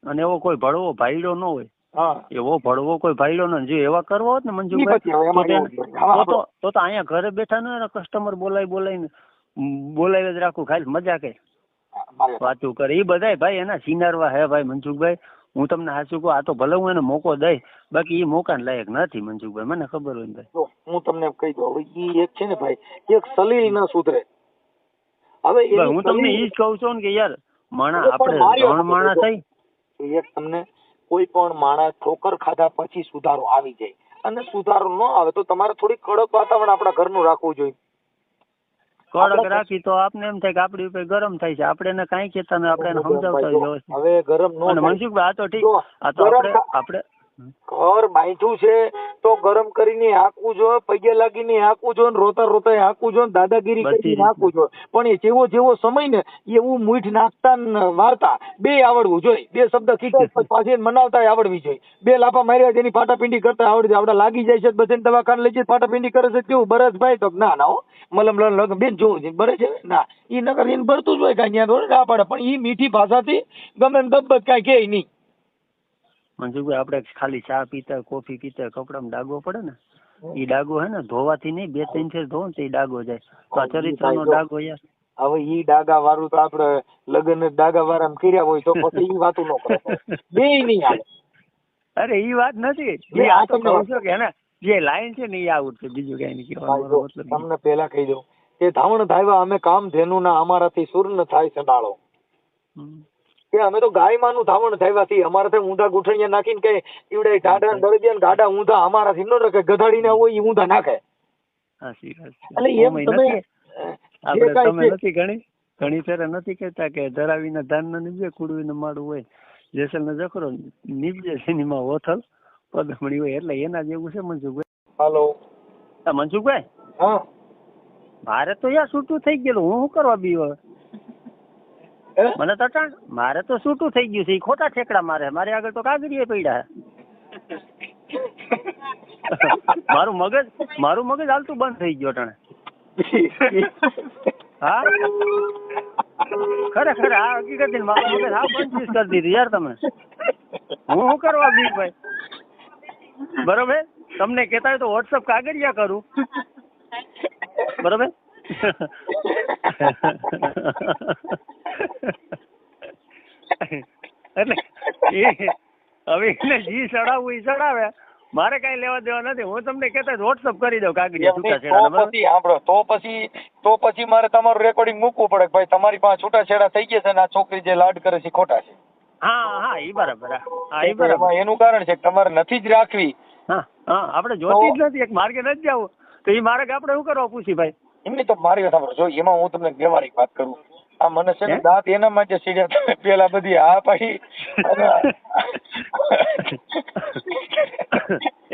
Speaker 4: અને એવો કોઈ ભળવો ભાઈડો ન હોય,
Speaker 3: હા,
Speaker 4: એવો ભળવો કોઈ ભાઈડો ન, જો એવા કરવા હોત ને મનસુખભાઈ તો અહીંયા ઘરે બેઠા ન કસ્ટમર બોલાવીને જ રાખું, ખાલી મજા કે વાતું કરે. એ બધાય ભાઈ એના સિનારવા હે ભાઈ મનસુખભાઈ. હું તમને સાચું કહું, આ તો ભલે હું એને મોકો દઈ, બાકી એ મોકા લાયક નથી મનસુખભાઈ, મને ખબર હોય ને ભાઈ.
Speaker 3: હું તમને કહી દઉં, હવે એક છે ને ભાઈ, એક સલીલ ન સુધરે. હવે
Speaker 4: હું તમને ઈ જ કહું છું ને કે યાર માણા આપણે 3 માણા થઈ.
Speaker 3: એક તમને કોઈ પણ માણસ ઠોકર ખાધા પછી સુધારો આવી જાય, અને સુધારો ન આવે તો તમારે થોડી કડક વાતાવરણ આપણા ઘરનું રાખવું જોઈએ.
Speaker 4: કડક રાખી તો આપને એમ થાય કે આપડી ઉપર ગરમ થાય છે. આપણે એને કાંઈ કહેતા નથી, આપણે એને સમજાવતા હોય.
Speaker 3: હવે ગરમ નો
Speaker 4: અને મનસુખભાઈ આ તો ઠીક, આ તો આપણે
Speaker 3: ઘર બાંધ્યું છે તો ગરમ કરીને હાંકવું જોઈએ, પગે લાગીને હાંકવું જોઈએ, રોતા રોતા હાંકવું જોઈએ, દાદાગીરી કરીને હાંકવું જોઈએ. પણ એ જેવો સમય ને એવું મૂઠ નાખતા વાર્તા 2 આવડવું જોઈએ. 2 શબ્દ કીધા પાછી મનાવતા આવડવી જોઈએ. 2 લાફા માર્યા તેની ફાટાપિંડી કરતા આવડે. આવડા લાગી જાય છે બધાને દવાખાને લઈ જાય, ફાટાપિંડી કરે છે કેવું બરસ ભાઈ? તો ના ના હો, મલમ લગ બેન જોવું છે બરે છે ના, ઈ નગર એને ભરતું જ હોય કાંઈ ત્યાં થોડું ના પાડે. પણ ઈ મીઠી ભાષાથી ગમે ને દબ્બત કાંઈ કહે નહીં.
Speaker 4: મનસુખભાઈ આપણે ખાલી ચા પીતા કોફી પીતા કપડામાં ડાઘો પડે ને, એ ડાઘો હે ને ધોવાથી નહીં, 2-3 ફેર ધોવો ને તો એ ડાઘો જાય. તો આ ચરિત્રનો ડાઘો યાર.
Speaker 3: હવે ઈ ડાઘા વાળું તો આપણે લગ્ન ડાઘા વાળા કર્યા હોય તો પછી ઈ વાતું ન કરે, બે નહીં આવે.
Speaker 4: અરે ઈ વાત નથી, એ આ તો કહું છું કે જે લાઈન છે ને એ આવું છે, બીજું કઈ નહીં કહેવાનું. મતલબ
Speaker 3: તમને પહેલા કહી દઉં કે ધાવણ ધાવ્યા અમે કામ ધેનું ના, અમારાથી સુર ન થાય સંડાળો. કે અમે તો ગાય માનું ધાવણ ધાવ્યા છીએ, અમારાથી ઊંધા ગુઠણિયા નાખીને કે ઈવડે ગાડા દળદિયા ગાડા ઊંધા અમારાથી ન રખે, ગધાડી ના હોય ઈ ઊંધા નાખે. એટલે એમ તમે
Speaker 4: આપણે તમે નથી ઘણી ફેરે નથી કહેતા કે ધરાવીને ધાન ના નીપજે, કુડવીને માડું હોય, જેસલ ને જખરો નીપજે સિનેમા ઓથલ પદમણી હોય. એટલે એના જેવું છે મનસુખભાઈ.
Speaker 3: હાલો
Speaker 4: મનસુખભાઈ,
Speaker 3: હા
Speaker 4: મારે તો યાર છૂટું થઈ ગયેલું, હું શું કરવા બીવ? મને તો મારે તો છૂટું થઈ ગયું છે. ખોટા ઠેકડા મારે આગળ તો કાગળિયે પડ્યા. મારું મગજ હાલતું બંધ થઈ ગયો ટાણે. હા ખરેખર આ હકીકત મારું મગજ હા બંધ કરી દીધું યાર તમે. હું શું કરવા બી ભાઈ? બરોબર, તમને કહેતા હોય તો વોટ્સઅપ કાગળિયા કરું, બરોબર? એટલે હવે એને જી ચડાવવું એ ચડાવે, મારે કઈ લેવા દેવા નથી. હું તમને કહેતા વોટ્સઅપ કરી દઉં કાગળિયા
Speaker 3: એમ નહીં,
Speaker 4: છૂટાછેડા.
Speaker 3: તો પછી સાંભળો, તો પછી મારે તમારું રેકોર્ડિંગ મૂકવું પડે કે ભાઈ તમારી પાસે છૂટાછેડા થઈ ગયા છે ને આ છોકરી જે લાડ કરે છે એ ખોટા છે.
Speaker 4: હા હા એ બરાબર. હા એ
Speaker 3: તો
Speaker 4: બરાબર.
Speaker 3: એમાં એનું કારણ છે કે તમારે નથી જ રાખવી.
Speaker 4: હા હા આપણે જોતી જ નથી, એક માર્ગે નથી જવું તો એ માર્ગ આપણે શું કરવા પૂછી ભાઈ?
Speaker 3: એમની તો મારી વાત સાંભળો, જો એમાં હું તમને વ્યવહારિક વાત કરું, આ મને છે ને
Speaker 4: હે?
Speaker 3: દાંત એના માટે સીડ્યા તમે પેલા બધી હા પાડી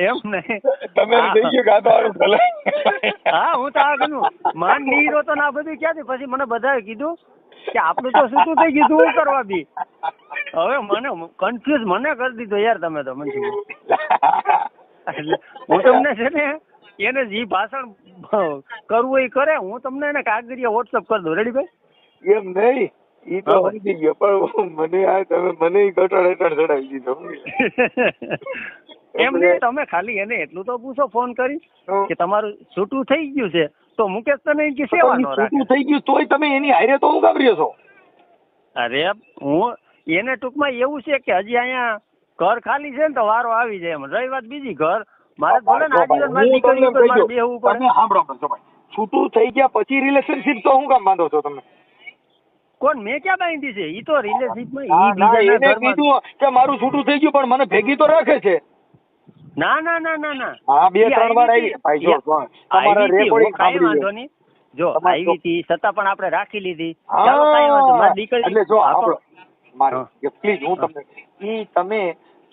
Speaker 4: એમ નહીં.
Speaker 3: તમે થઈ ગયું કે આ તો હારું ભલે.
Speaker 4: હા હું તો આ ગણું માન નીરો તો ના બધું ક્યાંથી. પછી મને બધાએ કીધું કે આપણું તો શું થઈ ગયું શું કરવા બી. હવે મને કન્ફ્યુઝ મને કરી દીધો યાર તમે તો મનસુખ. એટલે હું તમને છે ને એને જે ભાષણ કરવું એ કરે, હું તમને એને કાગળિયા વોટ્સઅપ કરી દઉં. રેડી ભાઈ?
Speaker 3: એમ નહીં, ઈ તો સમજી ગયો, પણ મને આ તમે મને ગટાડ હેઠળ ચડાવી દીધો.
Speaker 4: એમ નહીં, તમે ખાલી એને એટલું તો પૂછો ફોન કરી કે તમારું છૂટું થઈ ગયું છે તો મુકેશ તને કે સેવા નો રાખે.
Speaker 3: છૂટું થઈ ગયું તોય તમે એની હારે તો હું ગાભર્યો છો.
Speaker 4: અરે હું એને ટૂંકમાં એવું છે કે હજી અહીંયા ઘર ખાલી છે ને તો વારો આવી જાય એમ. રહી વાત બીજી, ઘર મારે ભલે ને આજીવન મારી દીકરી ઉપર મારે બેહવું પડે.
Speaker 3: તમે સાંભળો ભાઈ, છૂટું થઈ ગયા પછી રિલેશનશિપ તો હું કામ બાંધો છો તમે?
Speaker 4: કોણ મેં ક્યાં બાંધી છે? ઈ તો રિલેશનશિપમાં
Speaker 3: હા,
Speaker 4: ઈ
Speaker 3: ના,
Speaker 4: બીજાના
Speaker 3: એને
Speaker 4: ઘરમાં.
Speaker 3: કીધું કે મારું છૂટું થઈ ગયું પણ મને ભેગી તો રાખે છે.
Speaker 4: ના ના ના ના ના.
Speaker 3: હા, 2-3 વાર
Speaker 4: ઈ
Speaker 3: આવી. ભાઈ જો તમારા
Speaker 4: આવી હતી,
Speaker 3: રેકોર્ડિંગ
Speaker 4: હું કાંઈ
Speaker 3: સાંભળી
Speaker 4: વાંધો નહીં. જો
Speaker 3: તમારે
Speaker 4: આવી હતી છતાં પણ આપણે રાખી લીધી.
Speaker 3: હા,
Speaker 4: ચાલો કાંઈ વાંધો. મારી દીકરી
Speaker 3: એટલે જો આપણો મારે
Speaker 4: હા.
Speaker 3: પ્લીઝ હું તમને ઈ તમે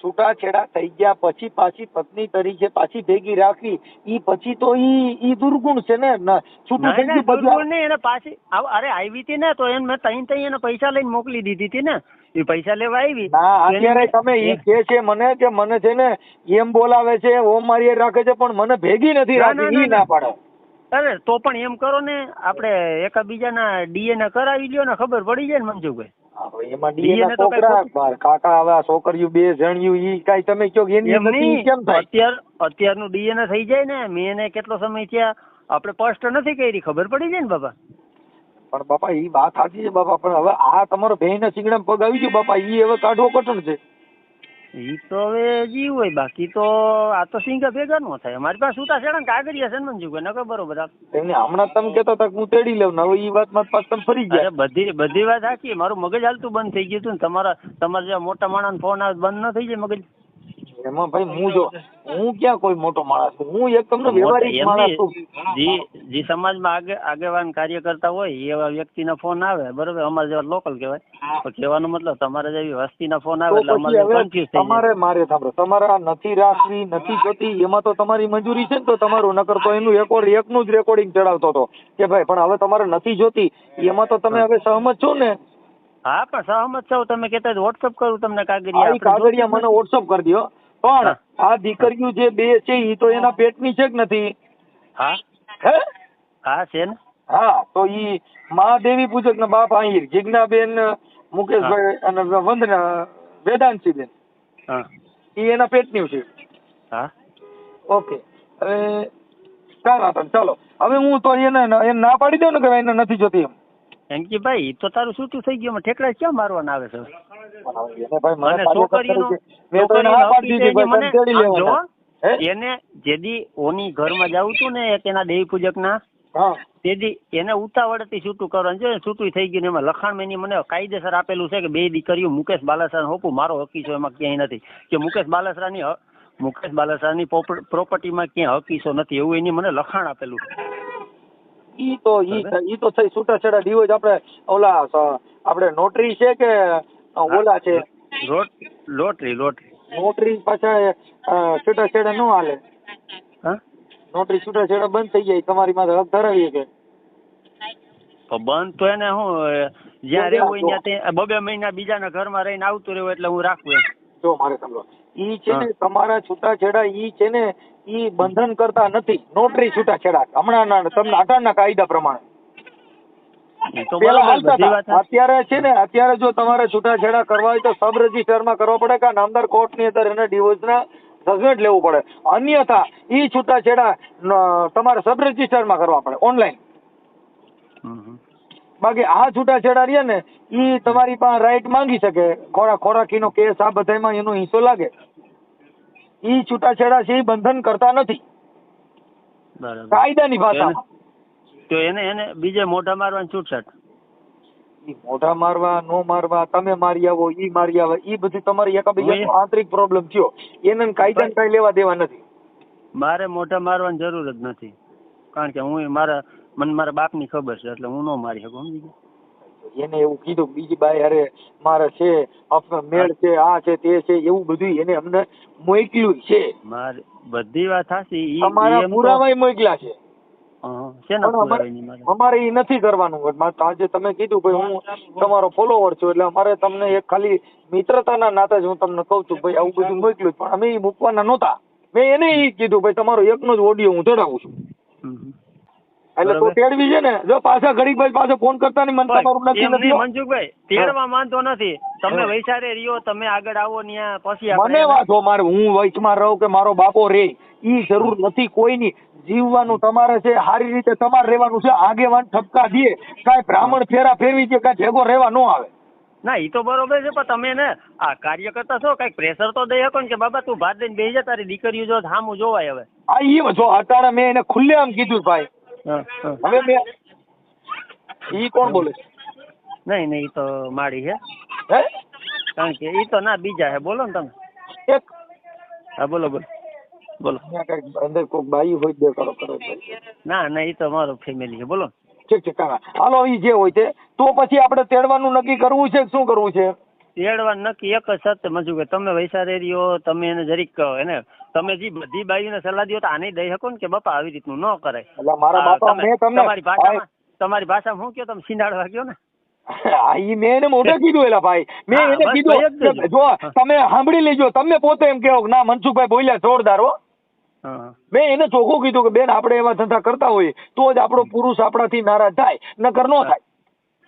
Speaker 3: છૂટાછેડા થઈ ગયા પછી પાછી પત્ની તરીકે પાછી ભેગી રાખવી, ઈ પછી તો ઈ દુર્ગુણ છે ને. છૂટું થઈ ગયું
Speaker 4: બિલકુલ
Speaker 3: પછી
Speaker 4: નહીં. એને પાછી અરે આવી હતી ને તો એને મેં તઈ એને પૈસા લઈને મોકલી દીધી હતી ને. એ પૈસા લેવા આવી.
Speaker 3: ના,
Speaker 4: તો એને
Speaker 3: અત્યારે તમે ઈ કે છે મને કે મને છે ને એમ બોલાવે છે, ઓમ મારી રાખે છે પણ મને ભેગી નથી રાખી, ઈ ના પાડે.
Speaker 4: અરે તો પણ એમ કરો ને, આપણે એકબીજાના ડીએનએ કરાવી લ્યો ને, ખબર પડી જાય ને મનસુખભાઈ.
Speaker 3: એમાં DNA છોકરા કાકા હવે આ છોકરીઓ બે જણ્યું ઈ કાઈ તમે કયો એની
Speaker 4: એમ
Speaker 3: નથી,
Speaker 4: નહીં,
Speaker 3: કેમ થાય?
Speaker 4: અત્યારનું ડીએનએ થઈ જાય ને. મેં એને કેટલો સમય થયા આપણે સ્પષ્ટ નથી કરી, ખબર પડી જાય ને બાપા.
Speaker 3: પણ બાપા ઈ વાત સાચી છે બાપા, પણ હવે આ તમારો બેયના સિંગડામાં પગ આવી ગયો બાપા, ઈ હવે કાઢવો કઠણ છે.
Speaker 4: ઈ તો હવે જી હોય, બાકી તો આ તો સિંગા ભેગા નો થાય. અમારી પાસે છૂટાછેડા ને કાગળિયા છે ને મનસુખભાઈ, નકર બરોબર.
Speaker 3: એમને હમણાં તમે કહેતા હતા કે હું તેડી લઉં ને, હવે ઈ વાતમાં પાછા તમે ફરી ગયા.
Speaker 4: બધી વાત સાચી. મારું મગજ હાલતું બંધ થઈ ગયું હતું ને. તમારા જેવા મોટા માણસ ફોન આવે બંધ ન થઈ જાય મગજ?
Speaker 3: એમાં ભાઈ હું ક્યાં કોઈ મોટો માણસ છું, હું એક તમને વ્યવહારિક માણસ છું.
Speaker 4: જે સમાજમાં આગેવાન કાર્ય કરતા હોય એવા વ્યક્તિના ફોન આવે, બરોબર, અમારા જેવા લોકલ કહેવાય. તો કહેવાનો મતલબ તમારે જેવી વસ્તીના ફોન આવે એટલે અમારે કન્ફ્યુઝ થઈ જાય.
Speaker 3: તમારે મારે સાંભળો, તમારે આ નથી રાખવી નથી જોતી એમાં તો તમારી મંજૂરી છે ને, તો તમારું નકર તો એનું એકનું જ રેકોર્ડિંગ ચડાવતો હતો કે ભાઈ પણ હવે તમારે નથી જોતી, એમાં તો તમે હવે સહમત છો ને?
Speaker 4: હા પણ સહમત છો તમે કહેતા વોટ્સઅપ કરું તમને કાગળિયા.
Speaker 3: કાગળિયા મને વોટ્સઅપ કરી દો. પણ આ દીકરીઓ જે બે છે ઈ તો એના પેટની છે કે નથી?
Speaker 4: હા
Speaker 3: હે?
Speaker 4: હા છે ને.
Speaker 3: હા, તો ઈ મહાદેવી પૂજક ના બાપ આહિર જિજ્ઞાબેન, મુકેશભાઈ અને વંદના વેદાંશીબેન,
Speaker 4: હા
Speaker 3: ઈ એના પેટની છે.
Speaker 4: હા
Speaker 3: ઓકે, હવે ચાલો હવે હું તો એને ના પાડી દઉં ને કે એને નથી જોતી
Speaker 4: એમ કે ભાઈ તો તારું છૂટું થઈ ગયું, ઠેકડા ક્યાં મારવાના આવે છે? એને જેદી ઓની ઘરમાં જવું તું ને એના દેવી પૂજક ના, તેથી એને ઉતાવળથી છૂટું કરવાનું છે. છૂટું થઈ ગયું એમાં લખાણ મેં મને કાયદેસર આપેલું છે કે બે દીકરીઓ મુકેશ બાલાસરા હોપું મારો હકીસો એમાં ક્યાંય નથી, કે મુકેશ બાલાસરાની પ્રોપર્ટીમાં ક્યાંય હકીસો નથી, એવું એની મને લખાણ આપેલું છે.
Speaker 3: ઈ તો થઈ છૂટાછેડા ડિવોર્સ આપણે નોટરી છે કે ઓલા છે
Speaker 4: લોટરી
Speaker 3: નોટરી પાછા છૂટાછેડા ન હાલે. નોટરી છૂટાછેડા બંધ થઈ જાય, તમારી માથે હક ધરાવીએ કે
Speaker 4: બંધ તો એને હું જ્યાં રહેવું હોય ત્યાં 2 મહિના બીજાના ઘરમાં રહીને આવતું રહેવું એટલે હું રાખું એમ.
Speaker 3: જો મારે સમજો, ઈ છે ને તમારા છૂટાછેડા ઈ છે ને ઈ બંધન કરતા નથી. નોટરી છૂટાછેડા હમણાં તમને અઢારના કાયદા પ્રમાણે અત્યારે છે ને, અત્યારે જો તમારે છૂટાછેડા કરવા હોય તો સબ રજિસ્ટરમાં કરવો પડે કે નામદાર કોર્ટની અંદર એને ડિવોર્સના જજમેન્ટ લેવું પડે. અન્યથા ઈ છૂટાછેડા તમારે સબ રજિસ્ટરમાં કરવા પડે ઓનલાઈન. બાકી આ છૂટાછેડા રહ્યા ને ઈ તમારી પાસે રાઈટ માંગી શકે, ખોરાકીનો કેસ આ બધામાં એનો હિસ્સો લાગે. ઈ છૂટાછેડા છે એ બંધન કરતા નથી
Speaker 4: બરાબર.
Speaker 3: કાયદાની ભાષામાં.
Speaker 4: તો એને બીજે મોઢા મારવાની છૂટછાટ.
Speaker 3: ઈ મોઢા મારવા નો મારવા, તમે મારી આવો ઈ મારી આવે, ઈ બધું તમારી એકાબીજાનો આંતરિક પ્રોબ્લેમ થયો, એને કાયદાને કઈ લેવા દેવા નથી.
Speaker 4: મારે મોઢા મારવાની જરૂર જ નથી, કારણ કે મને મારા બાપની ખબર છે એટલે હું ન મારી શકું. સમજી ગયા?
Speaker 3: એને એવું કીધું બીજી બાઈ અરે મારે છે મેળ છે, આ છે તે છે, એવું બધું એને અમને મોકલ્યું છે.
Speaker 4: મારે બધી વાત સાચી,
Speaker 3: અમારા પુરાવાય મોકલ્યા છે.
Speaker 4: શેના પુરાવાની મારે?
Speaker 3: અમારે ઈ નથી કરવાનું. આજે તમે કીધું ભાઈ હું તમારો ફોલોવર છું એટલે અમારે તમને એક ખાલી મિત્રતાના નાતે જ હું તમને કઉ છું ભાઈ આવું બધું મોકલ્યું, પણ અમે ઈ મૂકવાના નહોતા. મેં એને ઈ કીધું ભાઈ તમારો એકનો જ ઓડિયો હું ચડાવું છું. એટલે તો તેડવી છે ને, જો પાછા ઘડીક ભાઈ પાછો ફોન કરતા નહીં, મને તમારું નક્કી નથી.
Speaker 4: મનસુખભાઈ તેડવા માંગતો નથી, તમે વૈચારે રહ્યો, તમે આગળ આવો ત્યાં પછી
Speaker 3: મને વાંધો મારે, હું વચમાં રહું કે મારો બાપો રે ઈ જરૂર નથી કોઈની. જીવવાનું તમારે છે, સારી રીતે તમારે રહેવાનું છે. આગેવાન ઠપકા દે, કાંઈ બ્રાહ્મણ ફેરા ફેરવી છે, કાંઈ ભેગો રહેવા ન આવે.
Speaker 4: ના એ તો બરોબર છે, પણ તમે ને આ કાર્ય કરતા છો, કઈક પ્રેશર તો દઈ શકો ને કે બાબા તું ભાત દઈને બેસી જા, તારી દીકરીઓ જો સામું જોવાય. હવે
Speaker 3: આ ઈ જો અત્યારે મેં એને ખુલ્લેઆમ કીધું ભાઈ. હવે મેં ઈ કોણ બોલે છે?
Speaker 4: નહીં ઈ તો માડી છે,
Speaker 3: હે?
Speaker 4: કારણ કે ઈ તો ના બીજા છે. બોલો ને તમે.
Speaker 3: એક
Speaker 4: હા બોલો.
Speaker 3: અંદર કોઈ બાઈ હોય દે કરો
Speaker 4: ના ઈ તો મારો ફેમિલી છે. બોલો.
Speaker 3: ઠીક છે કાકા, હાલો ઈ જે હોય તે. તો પછી આપણે તેડવાનું નક્કી કરવું છે, શું કરવું છે?
Speaker 4: તેડવાનું નક્કી એક જ સત્ય મજુ કે તમે વૈસારે રહ્યો, તમે એને જરીક એને તમે જે બધી બાઈઓને સલાહ દો તો આને દઈ શકો ને કે બાપા આવી રીતનું ન કરાય.
Speaker 3: એટલે મારા બાપા મેં તમને
Speaker 4: તમારી ભાષામાં શું કહો, તમે સિંડાળવા કહો ને.
Speaker 3: ઈ મેં એને મોઢે કીધું એલા ભાઈ, મેં એને કીધું જો તમે સાંભળી લેજો, તમે પોતે એમ કહો ના મનસુખભાઈ બોલ્યા જોરદાર હો. મેં એને ચોખ્ખું કીધું કે બેન આપણે એવા ધંધા કરતા હોઈએ તો જ આપણો પુરુષ આપણાથી નારાજ થાય, નકર ન થાય.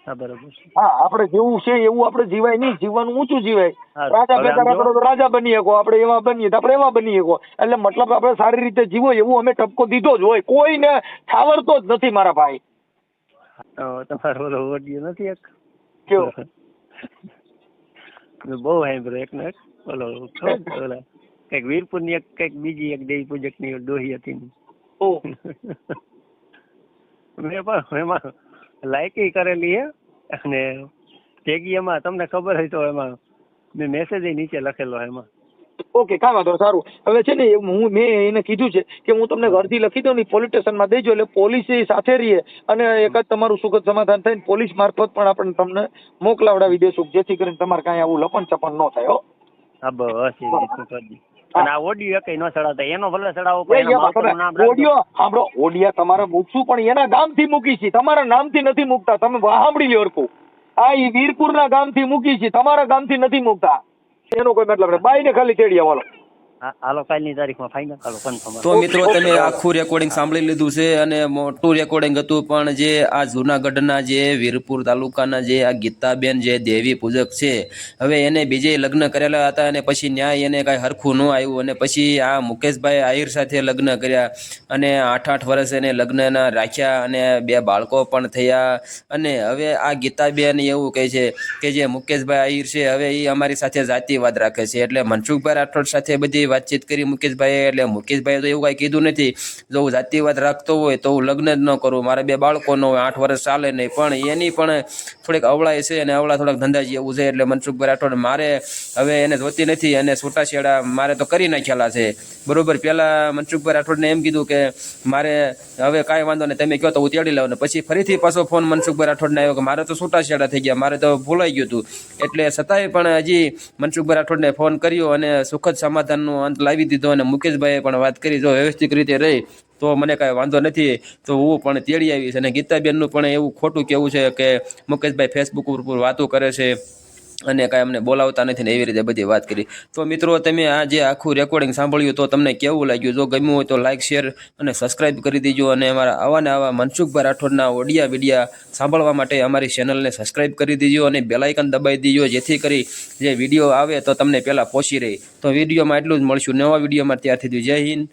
Speaker 3: હા, આપણે જેવું છે એવું આપણે જીવાય નહીં, જીવવાનું ઊંચું જીવાય. રાજા બેકાર આપણે તો રાજા બની શકો, આપણે એવા બનીએ તો આપણે એવા બની શકો. એટલે મતલબ આપણે સારી રીતે જીવો એવું અમે ટપકો દીધો જ હોય, કોઈને છાવરતો જ નથી મારા ભાઈ.
Speaker 4: તમારો ઓડિયો નથી એક
Speaker 3: કેવો
Speaker 4: બહુ સાંભળ્યો એક ને એક. બોલો કઈક વીરપુર ની એક કઈક બીજી એક દેવી પૂજક ની ડોહી હતી. મેં પણ એમાં લાયકી કરેલી હે, અને ભેગી એમાં તમને ખબર હોય તો એમાં મેં મેસેજ નીચે લખેલો એમાં. ઓકે, કાંઈ વાંધો સારું. હવે છે ને મેં એને કીધું છે કે હું તમને ઘરથી લખી દઉં ને પોલીસ સ્ટેશનમાં દેજો, એટલે પોલીસ સાથે રહીએ અને એક જ તમારું સુખદ સમાધાન થાય. પોલીસ મારફત પણ આપણે તમને મોકલાવડાવી દેશું, જેથી કરીને તમારે કાંઈ આવું લપન ચપન ન થાય. હો હા બસ એ રીતનું કરજો. અને આ ઓડિયો કઈ ન ચડાવતા, એનો ભલે ચડાવો ઓડિયો સાંભળો. ઓડિયા તમારે મૂકશું પણ એના ગામથી મૂકી છે, તમારા નામથી નથી મૂકતા. તમે સાંભળી લ્યો હરખું, આ વીરપુરના ગામથી મૂકી છે, તમારા ગામથી નથી મૂકતા. એનો કોઈ મતલબ નહીં. બાઈને ખાલી તેડી આવવાનો. હાલો કાલની તારીખમાં ફાઇનલ. હાલો કન્ફર્મ.
Speaker 1: તો મિત્રો તમે આખું રેકોર્ડિંગ સાંભળી લીધું છે, અને મોટું રેકોર્ડિંગ હતું. પણ જે આ જૂનાગઢના જે વીરપુર તાલુકાના જે આ ગીતાબેન જે દેવી પૂજક છે, હવે એને બીજે લગ્ન કરેલા હતા અને પછી ન્યાય એને કાંઈ હરખું ન આવ્યું, અને પછી આ મુકેશભાઈ આહિર સાથે લગ્ન કર્યા અને 8 વર્ષ એને લગ્નના રાખ્યા અને 2 બાળકો પણ થયા. અને હવે આ ગીતાબેન એવું કહે છે કે જે મુકેશભાઈ આહિર છે હવે એ અમારી સાથે જાતિવાદ રાખે છે. એટલે મનસુખભાઈ રાઠોડ સાથે બધી વાતચીત કરી મુકેશભાઈએ, એટલે મુકેશભાઈએ તો એવું કાંઈ કીધું નથી. જો હું જાતિવાદ રાખતો હોય તો હું લગ્ન જ ન કરું, મારા 2 બાળકો ન હોય, 8 વર્ષ ચાલે નહીં. પણ એની પણ થોડીક અવળાઈ છે અને અવળા થોડાક ધંધાજી એવું છે. એટલે મનસુખભાઈ રાઠોડ મારે હવે એને જોતી નથી અને છૂટાછેડા મારે તો કરી નાખેલા છે. બરોબર, પહેલાં મનસુખભાઈ રાઠોડને એમ કીધું કે મારે હવે કાંઈ વાંધો નહીં, તમે કહો તો હું તેડી લાવું. ને પછી ફરીથી પાછો ફોન મનસુખભાઈ રાઠોડને આવ્યો કે મારે તો છૂટાછેડા થઈ ગયા, મારે તો ભૂલાઈ ગયું હતું. એટલે છતાંય પણ હજી મનસુખભાઈ રાઠોડને ફોન કર્યો અને સુખદ સમાધાનનો અંત લાવી દીધો. અને મુકેશભાઈએ પણ વાત કરી, જો વ્યવસ્થિત રીતે રહી તો મને કાંઈ વાંધો નથી, તો હું પણ તેડી આવીશ. અને ગીતાબેનનું પણ એવું ખોટું કહેવું છે કે મુકેશભાઈ ફેસબુક ઉપર વાતો કરે છે અને કાંઈ અમને બોલાવતા નથી ને એવી રીતે બધી વાત કરી. તો મિત્રો તમે આ જે આખું રેકોર્ડિંગ સાંભળ્યું તો તમને કેવું લાગ્યું? જો ગમ્યું હોય તો લાઇક, શેર અને સબસ્ક્રાઈબ કરી દીજો. અને અમારા આવા ને આવા મનસુખભાઈ રાઠોડના ઓડિયા વિડિયા સાંભળવા માટે અમારી ચેનલને સબસ્ક્રાઈબ કરી દીજો અને બેલ આઇકન દબાવી દીજો, જેથી કરી જે વિડીયો આવે તો તમને પહેલાં પહોંચી રહી. તો વિડીયોમાં એટલું જ મળશું, નવા વિડીયોમાં ત્યારથી જય હિન્દ,